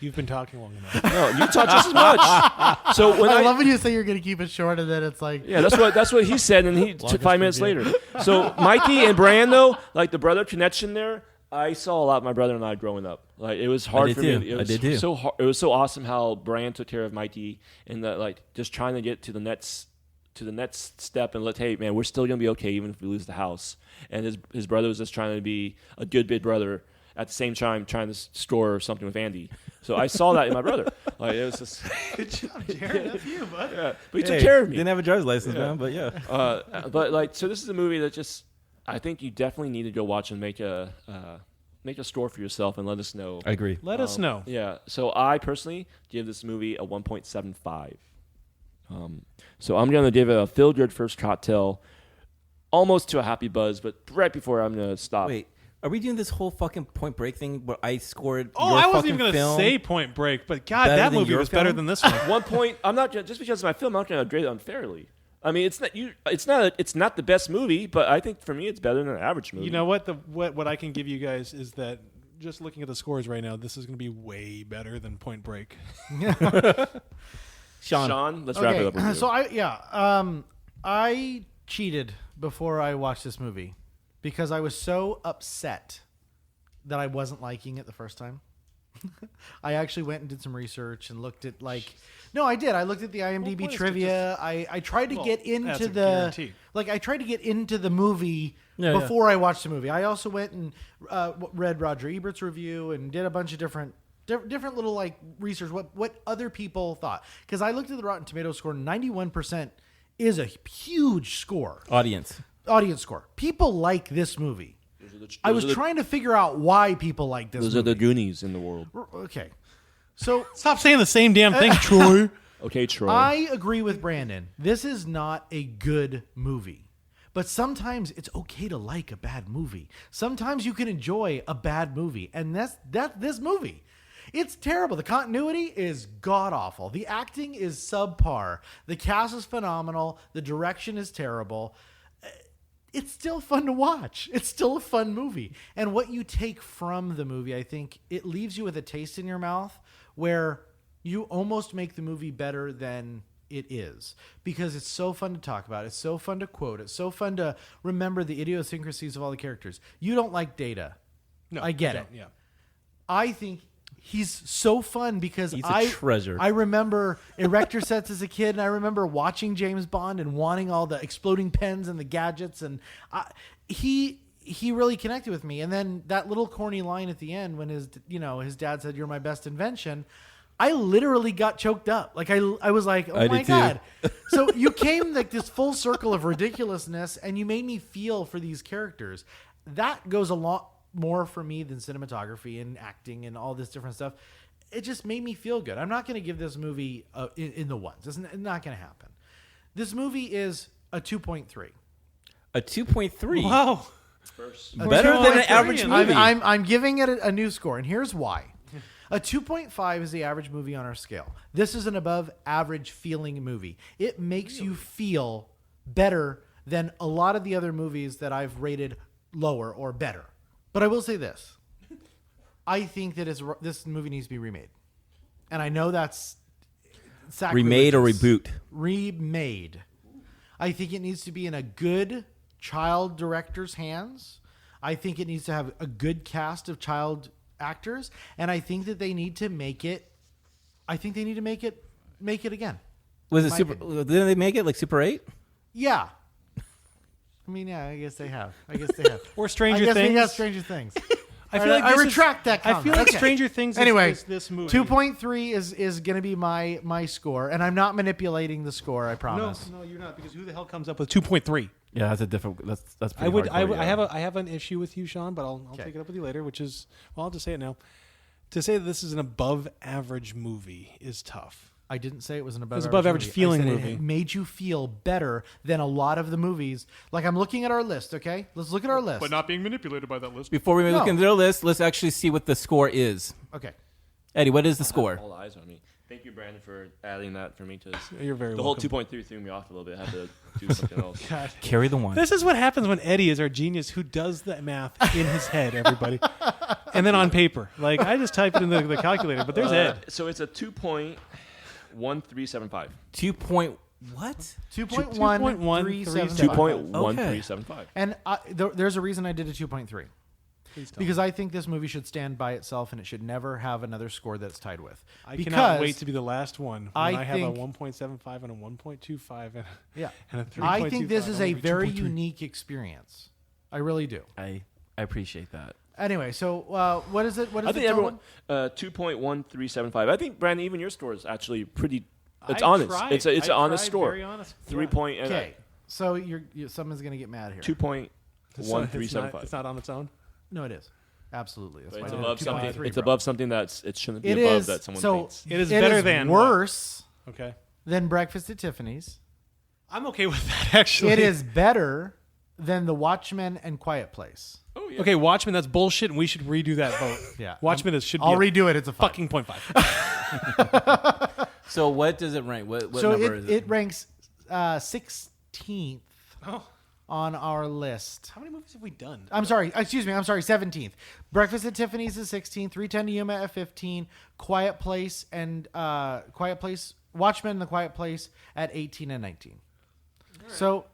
You've been talking long enough. No, you talk just as much. So when I love when you say you're going to keep it short, and then it's like, yeah, that's what he said, and he took 5 minutes later. So Mikey and Brando, like the brother connection there, I saw a lot of my brother and I growing up. Like it was hard for me. It was I did too. So hard. It was so awesome how Brand took care of Mikey, and that like just trying to get to the next step, and hey man, we're still gonna be okay even if we lose the house. And his brother was just trying to be a good big brother at the same time trying to score something with Andy. So I saw that in my brother. Like it was just good job, Jared. That's you, bud. yeah. But he took care of me. Didn't have a driver's license, man, but yeah. But like, so this is a movie that just I think you definitely need to go watch and make a score for yourself and let us know. I agree. Let us know. Yeah. So I personally give this movie a 1.75. So I'm gonna give it a feel good first cocktail, almost to a happy buzz, but right before I'm gonna stop. Wait, are we doing this whole fucking Point Break thing where I scored? Oh, your I wasn't fucking even going to film? say Point Break, but God, Better that than movie your was better film? than this one. 1 point. I'm not just because of my film. I'm not gonna grade it unfairly. I mean, it's not the best movie, but I think for me it's better than an average movie. You know what? What I can give you guys is that just looking at the scores right now, this is going to be way better than Point Break. Sean, let's wrap it up with you. So I cheated before I watched this movie because I was so upset that I wasn't liking it the first time. I actually went and did some research and looked at no, I did. I looked at the IMDb trivia. I tried to get into I tried to get into the movie before I watched the movie. I also went and read Roger Ebert's review and did a bunch of different little like research what other people thought, because I looked at the Rotten Tomatoes score. 91% is a huge score. Audience score. People like this movie. I was trying to figure out why people like this movie. Those are the Goonies in the world. Okay. So stop saying the same damn thing, Troy. Okay, Troy. I agree with Brandon. This is not a good movie. But sometimes it's okay to like a bad movie. Sometimes you can enjoy a bad movie. And that's this movie. It's terrible. The continuity is god-awful. The acting is subpar. The cast is phenomenal. The direction is terrible. It's still fun to watch. It's still a fun movie. And what you take from the movie, I think, it leaves you with a taste in your mouth where you almost make the movie better than it is, because it's so fun to talk about. It's so fun to quote. It's so fun to remember the idiosyncrasies of all the characters. You don't like Data. No, I get it. Yeah. I think he's so fun because He's a treasure. I remember erector sets as a kid, and I remember watching James Bond and wanting all the exploding pens and the gadgets, and he really connected with me. And then that little corny line at the end when his dad said, "You're my best invention," I literally got choked up. Like I was like, "Oh my God." So you came like this full circle of ridiculousness, and you made me feel for these characters. That goes a lot more for me than cinematography and acting and all this different stuff. It just made me feel good. I'm not going to give this movie in the ones. It's not going to happen. This movie is A 2.3. A 2.3. Wow. Better than an average movie. I'm giving it a new score, and here's why. A 2.5 is the average movie on our scale. This is an above average feeling movie. It makes you feel better than a lot of the other movies that I've rated lower or better. But I will say this. I think that this movie needs to be remade. And I know that's sacrilegious. Remade or reboot? Remade. I think it needs to be in a good child director's hands. I think it needs to have a good cast of child actors, and I think that they need to make it. I think they need to make it again. Was it Super? Didn't they make it like Super 8? Yeah. I mean, yeah. I guess they have. Or Stranger I guess Things. We got Stranger Things. I feel like I retract that comment. I feel like Okay. Stranger Things Anyway, is this movie. 2.3 is going to be my score, and I'm not manipulating the score. I promise. No, you're not, because who the hell comes up with 2.3? Yeah, that's a different. That's pretty hardcore, yeah. I have an issue with you, Sean, but I'll take it up with you later. Which is, well, I'll just say it now. To say that this is an above average movie is tough. I didn't say it was an above average feeling I said movie. It made you feel better than a lot of the movies. Like, I'm looking at our list. Okay, let's look at our list. But not being manipulated by that list. Before we look into their list, let's actually see what the score is. Okay, Eddie, what is the score? All eyes on me. Thank you, Brandon, for adding that for me. You're very the welcome. whole 2.3 threw me off a little bit. I had to do something else. God. Carry the one. This is what happens when Eddie is our genius who does the math in his head, everybody. And then on paper. Like, I just type it in the calculator, but there's Ed. So it's a 2.1375. 2.1375. 2.1375. And there's a reason I did a 2.3. Please tell Because I think this movie should stand by itself, and it should never have another score that's tied with. I because cannot wait to be the last one. When I have a think- 1.75 and a 1.25 and Yeah, and a 3.25. I think this is a I'll be very 2.3. unique experience. I really do. I appreciate that. Anyway, so what is it? What is I the think total? everyone 2.1375. I think, Brandon, even your score is actually pretty. It's I honest. tried. It's an I honest tried, score. very honest. 3 point. Okay, so someone's gonna get mad here. 2.1375. It's not on its own. No, it is. Absolutely. That's But why it's I did above 2.3, something. It's bro. above something it shouldn't be It above is. that someone So thinks. It is better than what? worse Okay. than Breakfast at Tiffany's. I'm okay with that, actually. It is better than The Watchmen and Quiet Place. Oh yeah. Okay, Watchmen, that's bullshit, and we should redo that vote. Yeah. Watchmen should be I'll a redo it. It's a 5. fucking 0.5. So what does it rank? What So number is it? it ranks 16th Oh, on our list. how many movies have we done? I'm sorry. 17th. Breakfast at Tiffany's is 16th. 3:10 to Yuma at 15. Quiet Place, Watchmen and The Quiet Place at 18 and 19. Right. So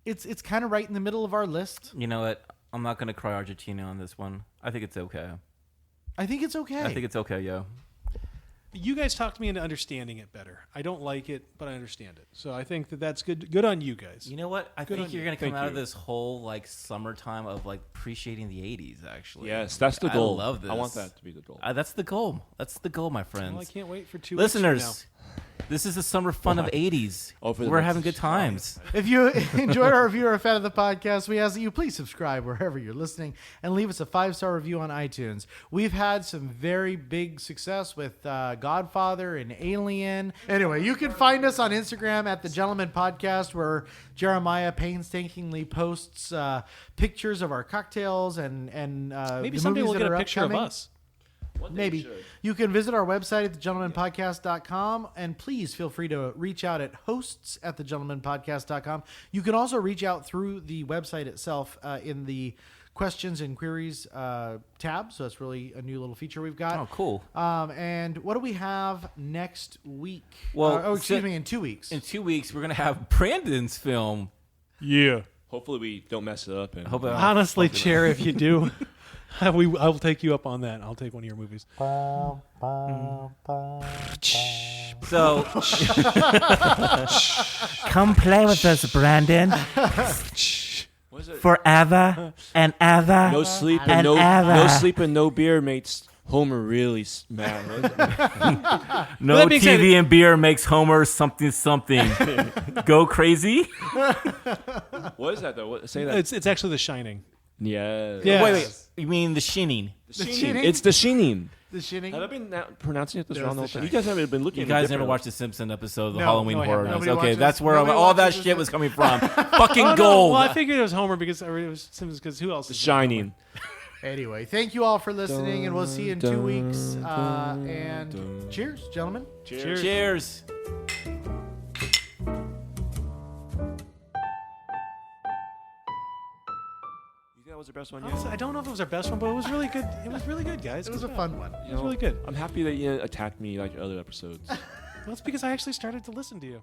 it's kind of right in the middle of our list. You know what? I'm not going to cry Argentina on this one. I think it's okay. I think it's okay. I think it's okay, yo. You guys talked me into understanding it better. I don't like it, but I understand it. So I think that's good. Good on you guys. You know what? I Good think on you're you. going to come Thank out of you. this whole like summertime of like appreciating the 80s, actually. Yes, that's the goal. I love this. I want that to be the goal. That's the goal. That's the goal, my friends. Well, I can't wait for 2 Listeners, weeks from this is the summer fun of 80s. Oh, for the We're next- having good times. If you enjoyed our review or are a fan of the podcast, we ask that you please subscribe wherever you're listening and leave us a 5-star review on iTunes. We've had some very big success with Godfather and Alien. Anyway, you can find us on Instagram at The Gentleman Podcast, where Jeremiah painstakingly posts pictures of our cocktails and Maybe the someday movies we'll that get are a picture of upcoming. us. One day we Maybe. should. You can visit our website at thegentlemanpodcast.com, and please feel free to reach out at hosts@thegentlemanpodcast.com. You can also reach out through the website itself in the questions and queries tab. So that's really a new little feature we've got. Oh, cool. And what do we have next week? Well, excuse me, in 2 weeks. In 2 weeks, we're going to have Brandon's film. Yeah. Hopefully we don't mess it up. And Hope Honestly, Chair, if you do, I will take you up on that. I'll take one of your movies. So, come play with us, Brandon. what is it? Forever and ever. No sleep and and ever. no sleep and no beer makes Homer really mad. What is it? No That being said- TV and beer makes Homer something something. Go crazy. What is that though? Say that. It's actually The Shining. Yeah. Yeah. Wait. You mean The Shining? The Shining? Shining. It's The Shining. The Shining. Have I been pronouncing it this No, wrong? it's The You guys haven't been looking. You at guys it never differently. watched the Simpson episode of the No, Halloween no, I Horror haven't. Nights? Nobody Okay, watches- that's where nobody all that watches shit the- was coming from. Fucking Oh, no. gold. Well, I figured it was Homer because it was Simpsons. Because who else? The is Shining. Anyway, thank you all for listening, and we'll see you in 2 weeks. And cheers, gentlemen. Cheers. Cheers. You think that was the best one Honestly, yet? I don't know if it was our best one, but it was really good. It was really good, guys. It was a Good fun job. one. It was really good. I'm happy that you attacked me like other episodes. Well, it's because I actually started to listen to you.